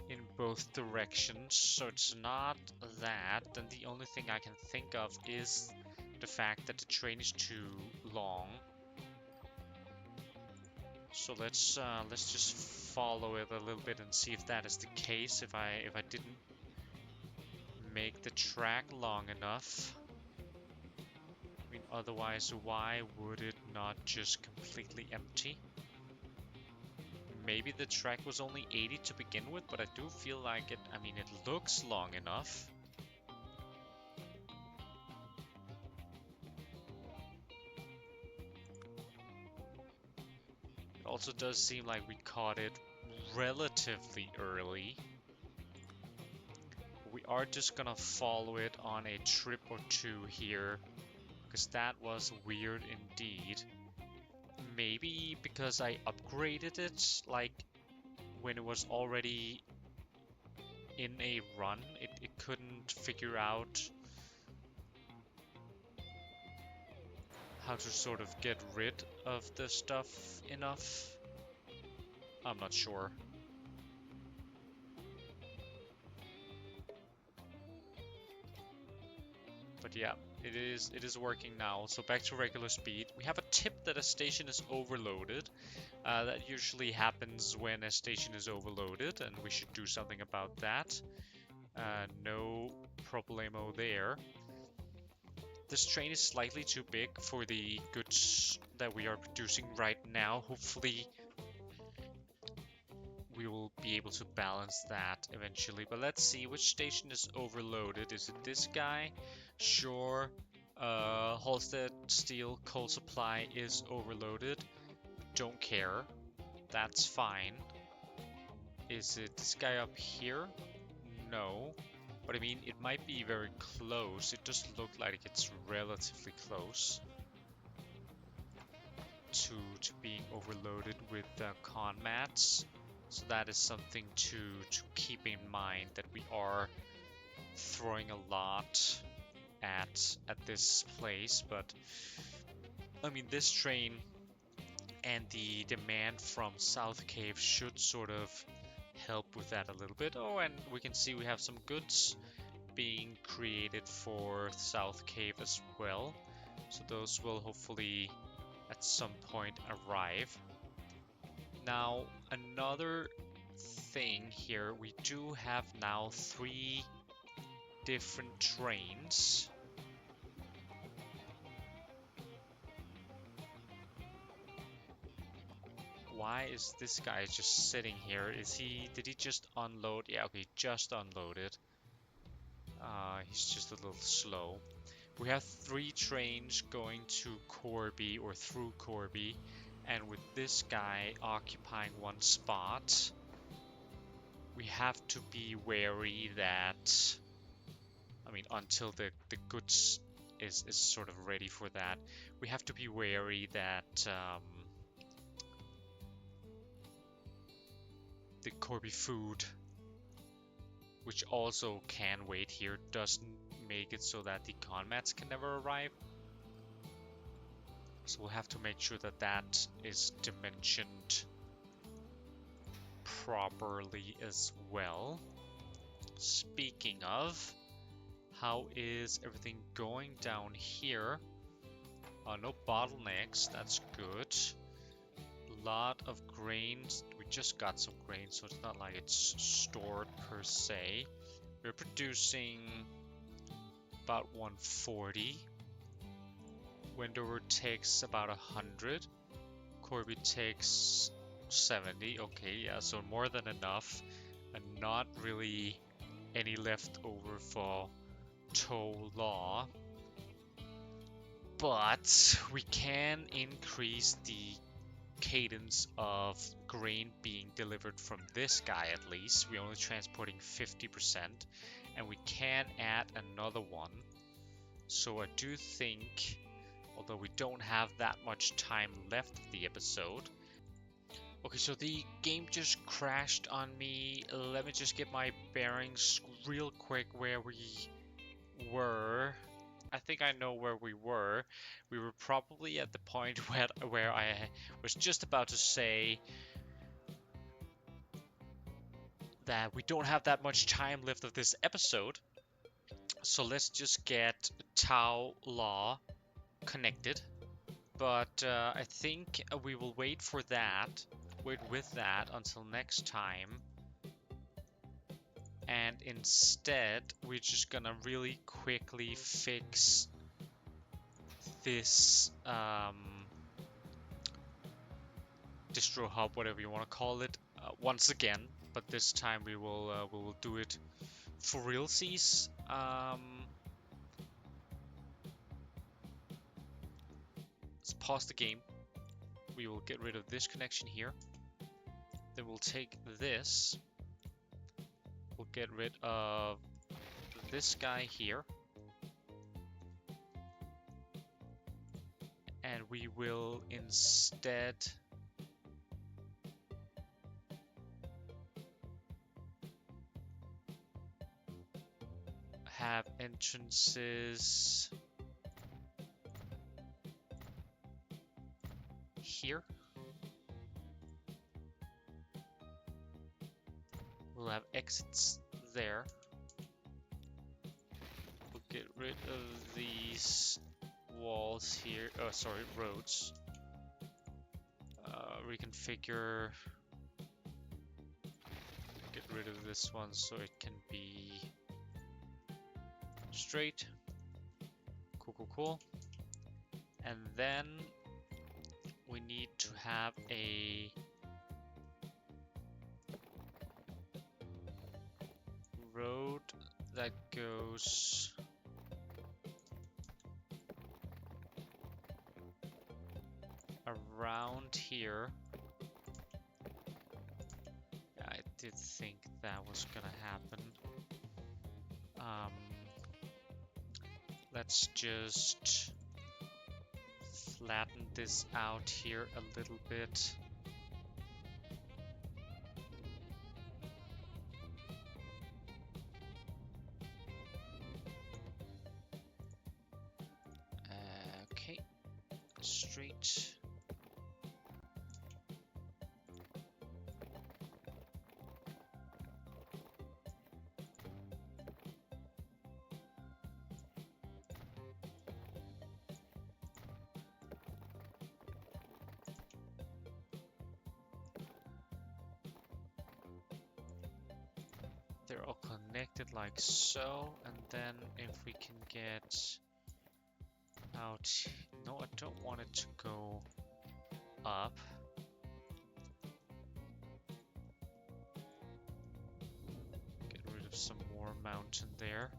In both directions, so it's not that. Then the only thing I can think of is the fact that the train is too long. So let's just follow it a little bit and see if that is the case. If I didn't make the track long enough. I mean, otherwise, why would it not just completely empty? Maybe the track was only 80 to begin with, but I do feel like it. I mean, it looks long enough. It also does seem like we caught it relatively early. We are just gonna follow it on a trip or two here, because that was weird indeed. Maybe because I upgraded it, like when it was already in a run, it couldn't figure out how to sort of get rid of the stuff enough. I'm not sure. But yeah, it is working now. So back to regular speed. We have a tip that a station is overloaded. That usually happens when a station is overloaded, and we should do something about that. No problemo there. This train is slightly too big for the goods that we are producing right now. Hopefully we will be able to balance that eventually. But let's see, which station is overloaded? Is it this guy? Sure. Halstead Steel Coal Supply is overloaded. Don't care. That's fine. Is it this guy up here? No. But I mean, it might be very close. It does look like it's relatively close to being overloaded with con mats. So that is something to keep in mind, that we are throwing a lot at this place. But I mean, this train and the demand from South Cave should sort of help with that a little bit. Oh, and we can see we have some goods being created for South Cave as well. So those will hopefully at some point arrive. Now, another thing here, we do have now 3 different trains. Why is this guy just sitting here? Did he just unload? Yeah, okay, just unloaded. He's just a little slow. We have 3 trains going to Corby or through Corby, and with this guy occupying 1 spot, we have to be wary that, I mean, until the goods is sort of ready for that, we have to be wary that the Corby food, which also can wait here, doesn't make it so that the con mats can never arrive. So we'll have to make sure that that is dimensioned properly as well. Speaking of, how is everything going down here? No bottlenecks, that's good. A lot of grains. We just got some grain, so it's not like it's stored per se. We're producing about 140. Wendover takes about 100. Corby takes 70. Okay, yeah, so more than enough. And not really any left over for toll law. But we can increase the cadence of grain being delivered from this guy at least. We're only transporting 50%. and we can add another one. So I do think, although we don't have that much time left of the episode. Okay, so the game just crashed on me. Let me just get my bearings real quick where we were. I think I know where we were. We were probably at the point where I was just about to say that we don't have that much time left of this episode. So let's just get Tau Law connected. But I think we will wait with that until next time. And instead, we're just gonna really quickly fix this distro hub, whatever you want to call it, once again. But this time we will do it for realsies. Let's pause the game. We will get rid of this connection here. Then we'll take this. We'll get rid of this guy here. And we will instead have entrances here. We'll have exits there. We'll get rid of these walls here. Oh, sorry, roads. Reconfigure. Get rid of this one so it can be straight. Cool, cool, cool. And then we need to have a road that goes around here. Yeah, I did think that was gonna happen. Let's just flatten this out here a little bit. Okay, straight. They're all connected like so, and then if we can get out, no, I don't want it to go up. Get rid of some more mountain there.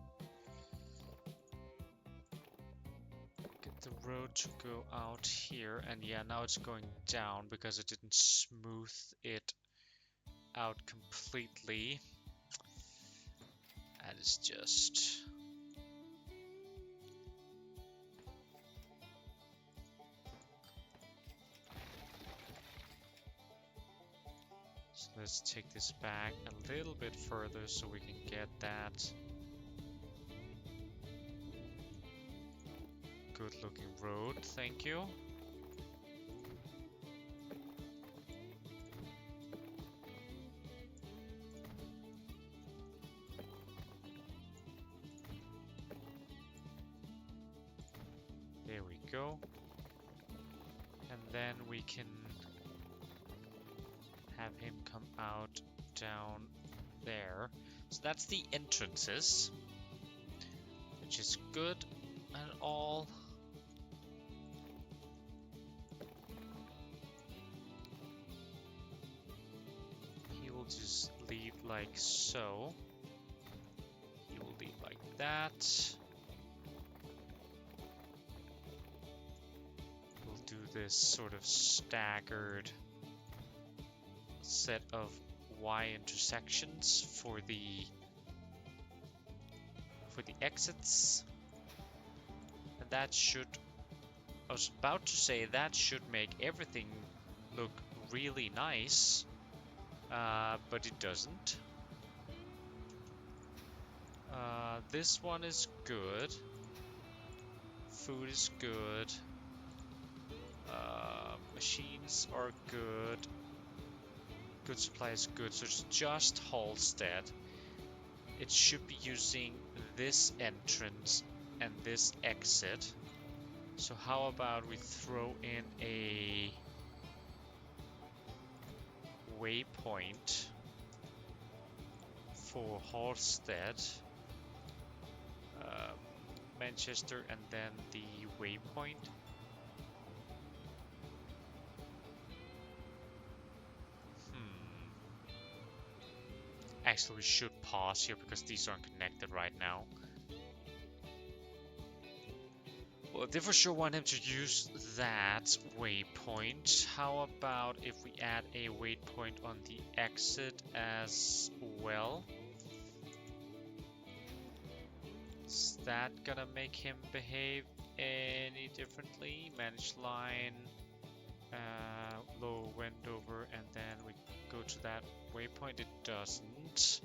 Get the road to go out here, and yeah, now it's going down because it didn't smooth it out completely. That is just... So let's take this back a little bit further so we can get that good looking road, thank you. There we go. And then we can have him come out down there. So that's the entrances, which is good and all. He will just lead like so. He will lead like that. Do this sort of staggered set of Y intersections for the exits. And that should, I was about to say that should make everything look really nice, but it doesn't. This one is good. Food is good. Machines are good. Good supply is good. So it's just Halstead. It should be using this entrance and this exit. So how about we throw in a waypoint for Halstead, Manchester, and then the waypoint. Actually, we should pause here because these aren't connected right now. Well, they for sure want him to use that waypoint. How about if we add a waypoint on the exit as well? Is that gonna make him behave any differently? Manage line, low Wendover, and then we go to that waypoint. It doesn't.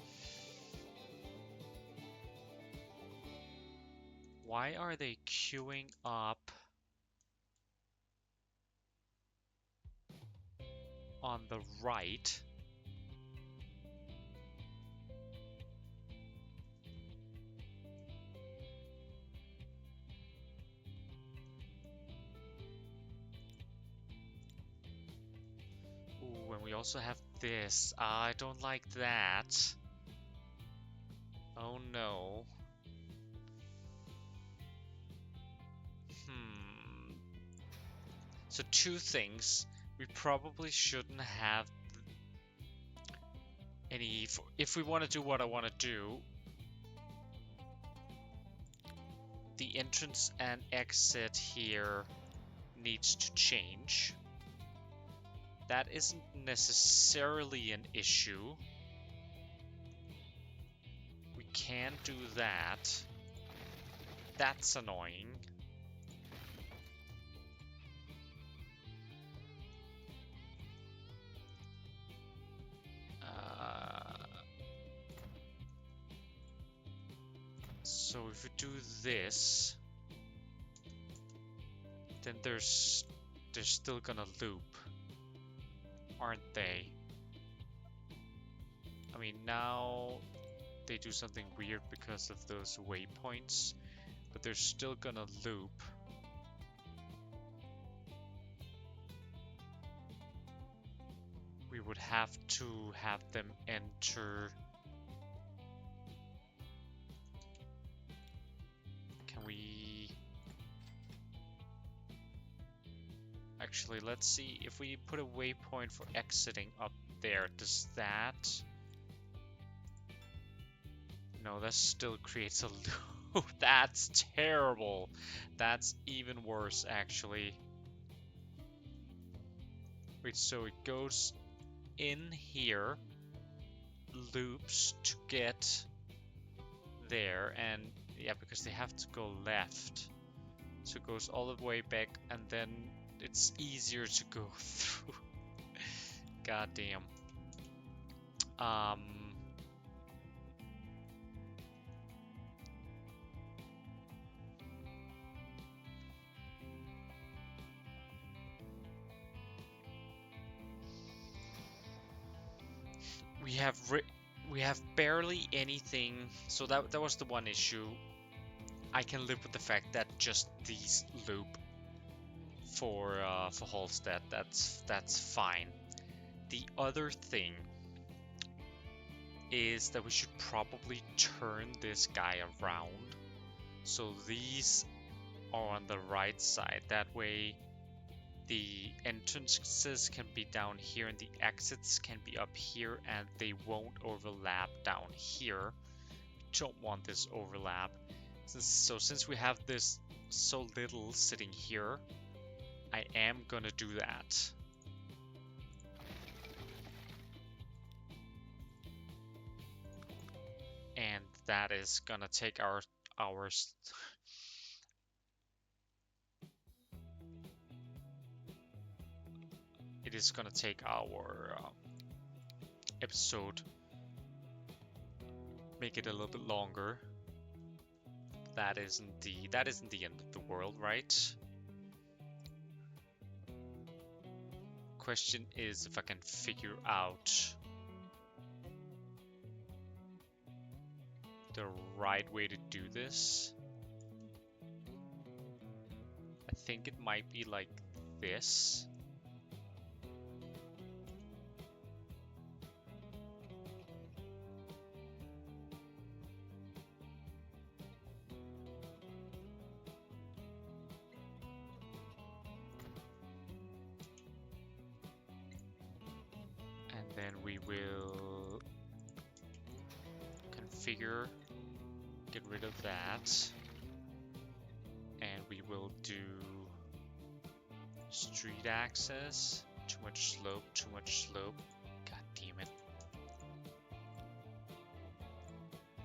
Why are they queuing up on the right? Ooh, and we also have this. I don't like that. Oh no. So two things. We probably shouldn't have any... If we want to do what I want to do, the entrance and exit here needs to change. That isn't necessarily an issue. We can do that. That's annoying. So if we do this, then they're still gonna loop, aren't they? I mean, now they do something weird because of those waypoints, but they're still gonna loop. We would have to have them enter. Can we... Actually, let's see if we put a waypoint for exiting up there. Does that... No, that still creates a loop. That's terrible. That's even worse, actually. Wait, so it goes in here, loops to get there, and yeah, because they have to go left. So it goes all the way back, and then it's easier to go through. God damn. We have barely anything, so that was the one issue. I can live with the fact that just these loop for Halstead. That's fine. The other thing is that we should probably turn this guy around so these are on the right side. That way the entrances can be down here and the exits can be up here, and they won't overlap down here. Don't want this overlap. Since we have this so little sitting here, I am gonna do that. And that is gonna take our hours. It is gonna take our episode, make it a little bit longer. That isn't the end of the world, right? Question is if I can figure out the right way to do this. I think it might be like this. And then we will configure, get rid of that. And we will do street access. Too much slope, too much slope. God damn it.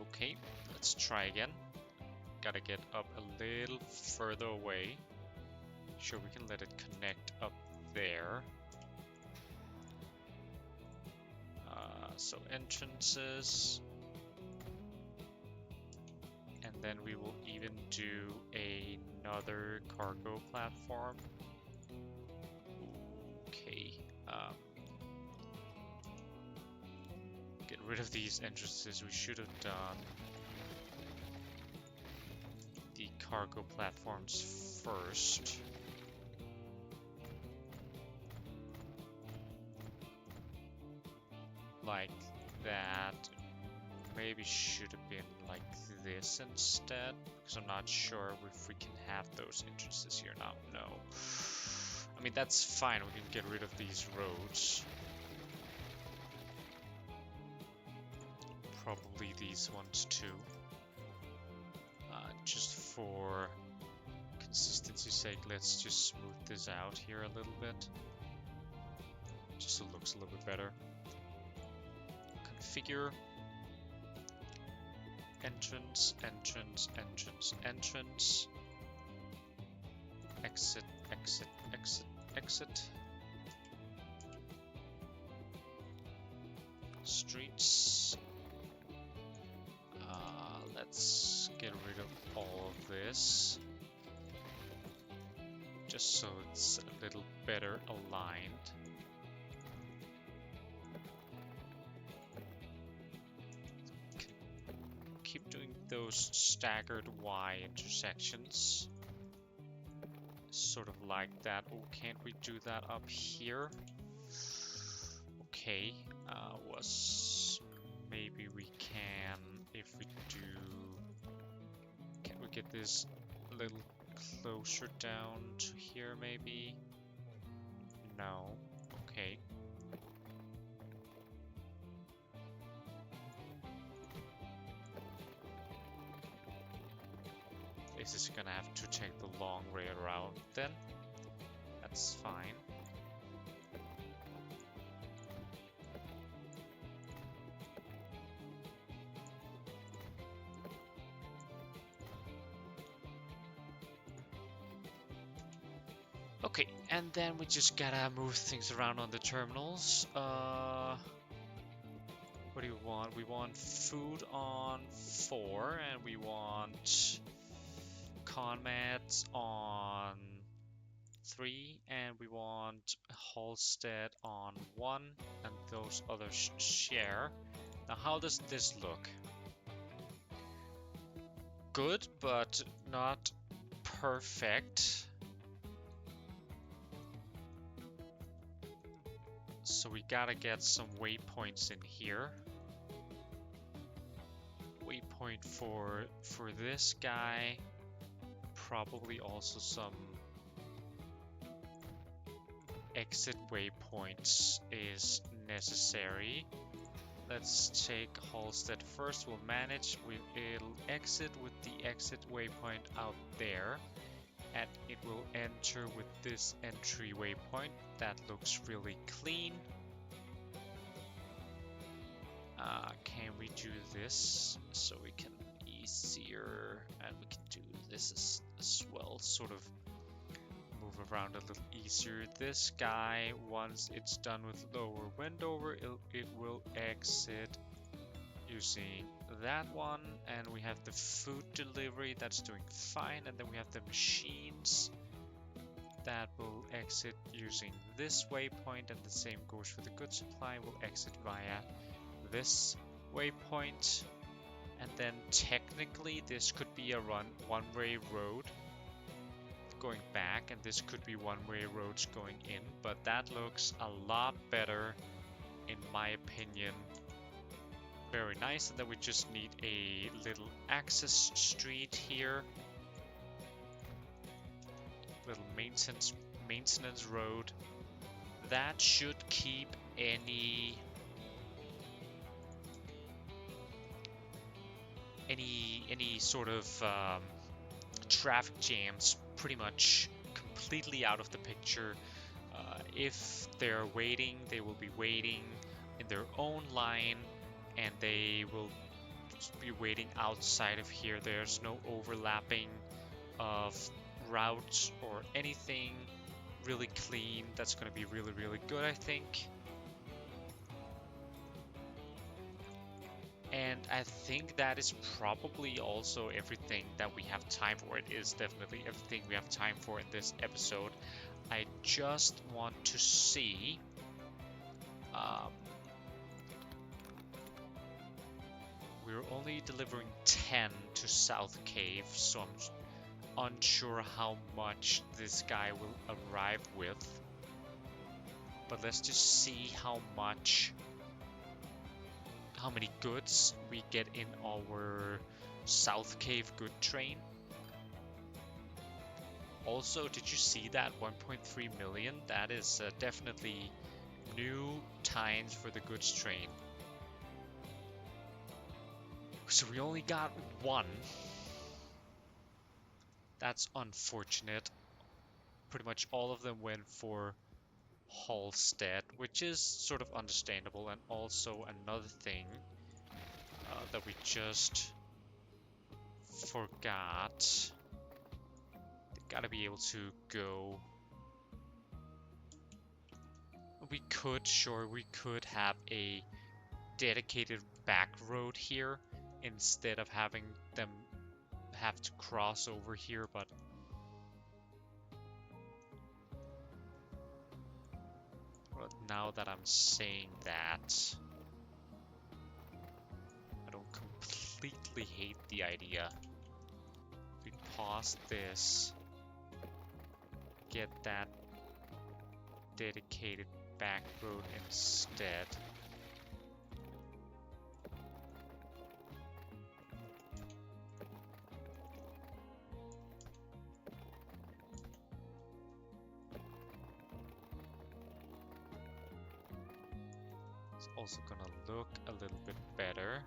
Okay, let's try again. Gotta get up a little further away. Sure, we can let it connect up there. So entrances. And then we will even do another cargo platform. Okay. Get rid of these entrances. We should have done the cargo platforms first. Like that. Maybe should have been like this instead, because I'm not sure if we can have those entrances here now. No. I mean, that's fine. We can get rid of these roads. Probably these ones too. Just for consistency's sake, let's just smooth this out here a little bit. Just so it looks a little bit better. Configure. Entrance, entrance, entrance, entrance. Exit, exit, exit, exit. Streets. Let's get rid of all of this. Just so it's a little better aligned. Keep doing those staggered Y intersections. Sort of like that. Oh, can't we do that up here? Okay. Maybe we can, if we do... Can we get this a little closer down to here maybe? No. Okay. This is gonna have to take the long way around then. That's fine. Okay, and then we just gotta move things around on the terminals. What do you want? We want food on 4, and we want Conmats on 3, and we want Halstead on 1, and those others share. Now, how does this look? Good, but not perfect. So we gotta get some waypoints in here. Waypoint for this guy. Probably also some exit waypoints is necessary. Let's take Halstead first. We'll manage. It'll exit with the exit waypoint out there. And it will enter with this entry waypoint. That looks really clean. Can we do this so we can easier, and we can do this as well, sort of move around a little easier. This guy, once it's done with lower windover, it will exit using that one, and we have the food delivery that's doing fine, and then we have the machines that will exit using this waypoint, and the same goes for the goods supply, will exit via this waypoint. And then technically this could be a one-way road going back, and this could be one-way roads going in, but that looks a lot better in my opinion. Very nice. And then we just need a little access street here, little maintenance road that should keep any sort of traffic jams pretty much completely out of the picture. If they're waiting, they will be waiting in their own line, and they will be waiting outside of here. There's no overlapping of routes or anything. Really clean. That's going to be really, really good, I think. And I think that is probably also everything that we have time for. It is definitely everything we have time for in this episode. I just want to see we're only delivering 10 to South Cave, so I'm unsure how much this guy will arrive with. But let's just see how many goods we get in our South Cave good train. Also, did you see that 1.3 million? That is definitely new times for the goods train. So we only got one. That's unfortunate. Pretty much all of them went for Halstead, which is sort of understandable. And also another thing that we just forgot. They gotta be able to go. We could have a dedicated back road here instead of having them have to cross over here, but now that I'm saying that, I don't completely hate the idea. We pause this, get that dedicated back road instead. It's also gonna look a little bit better.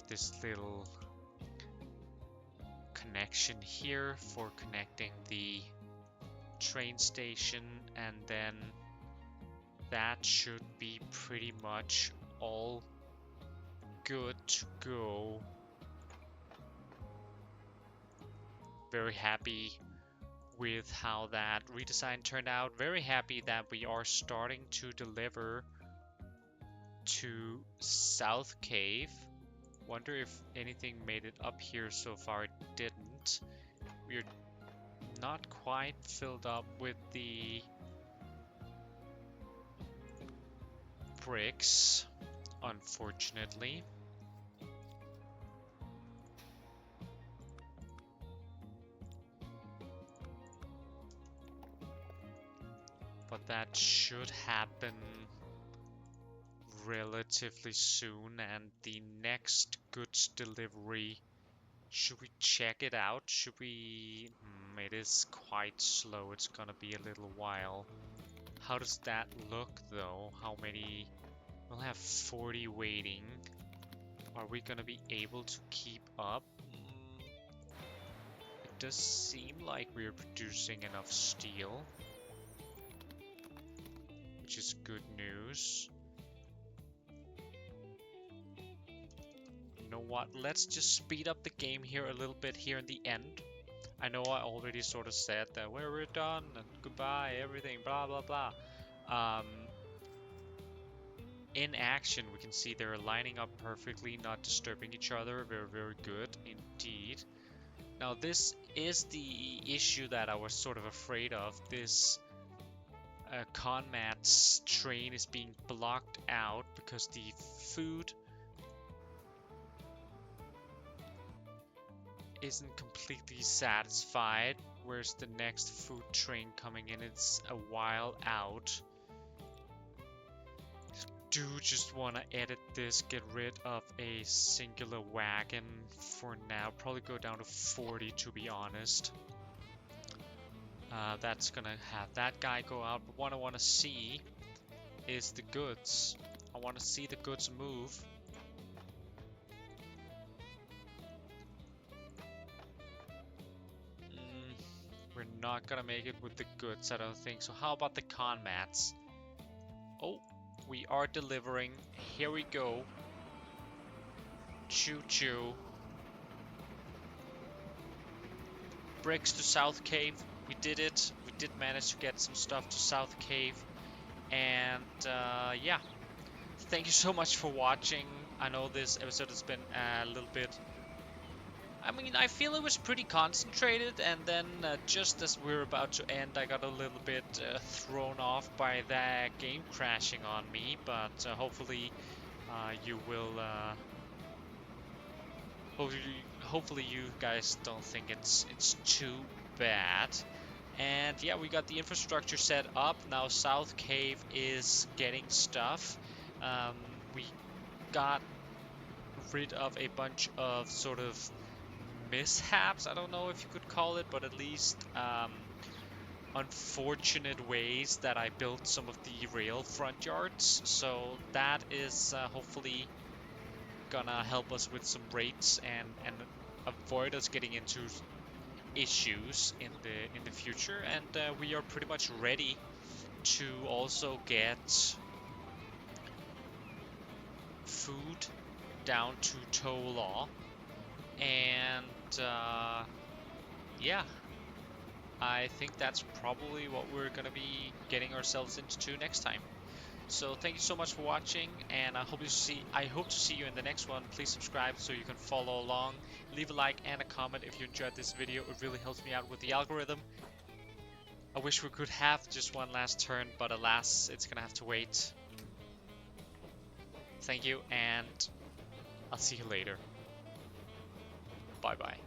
This little connection here for connecting the train station, and then that should be pretty much all good to go. Very happy with how that redesign turned out. Very happy that we are starting to deliver to South Cave. Wonder if anything made it up here. So far it didn't. We're not quite filled up with the bricks, unfortunately. But that should happen relatively soon, and the next goods delivery Should we check it out? Should we... it is quite slow. It's gonna be a little while. How does that look, though? How many... We'll have 40 waiting. Are we gonna be able to keep up? It does seem like we're producing enough steel, which is good news. You know what? Let's just speed up the game here a little bit here in the end. I know I already sort of said that we're done and goodbye, everything, blah blah blah. In action, we can see they're lining up perfectly, not disturbing each other. Very, very good indeed. Now, this is the issue that I was sort of afraid of. This Conmat's train is being blocked out because the food isn't completely satisfied. Where's the next food train coming in? It's a while out. Do just want to edit this, get rid of a singular wagon for now. Probably go down to 40 to be honest. That's gonna have that guy go out, but what I want to see is the goods. I want to see the goods move. We're not gonna make it with the goods, I don't think. So how about the Conmats? Oh, we are delivering. Here we go. Choo choo. Bricks to South Cave. We did it. We did manage to get some stuff to South Cave. And yeah. Thank you so much for watching. I know this episode has been a little bit... I mean, I feel it was pretty concentrated, and then just as we were about to end, I got a little bit thrown off by that game crashing on me, but hopefully you will... hopefully you guys don't think it's too bad. And yeah, we got the infrastructure set up. Now South Cave is getting stuff. We got rid of a bunch of sort of mishaps, I don't know if you could call it, but at least unfortunate ways that I built some of the rail front yards. So that is hopefully gonna help us with some rates and avoid us getting into issues in the future. And we are pretty much ready to also get food down to tow law. And yeah, I think that's probably what we're gonna be getting ourselves into next time. So thank you so much for watching, and I hope to see you in the next one. Please subscribe so you can follow along. Leave a like and a comment if you enjoyed this video. It really helps me out with the algorithm. I wish we could have just one last turn, but alas, it's gonna have to wait. Thank you, and I'll see you later. Bye bye.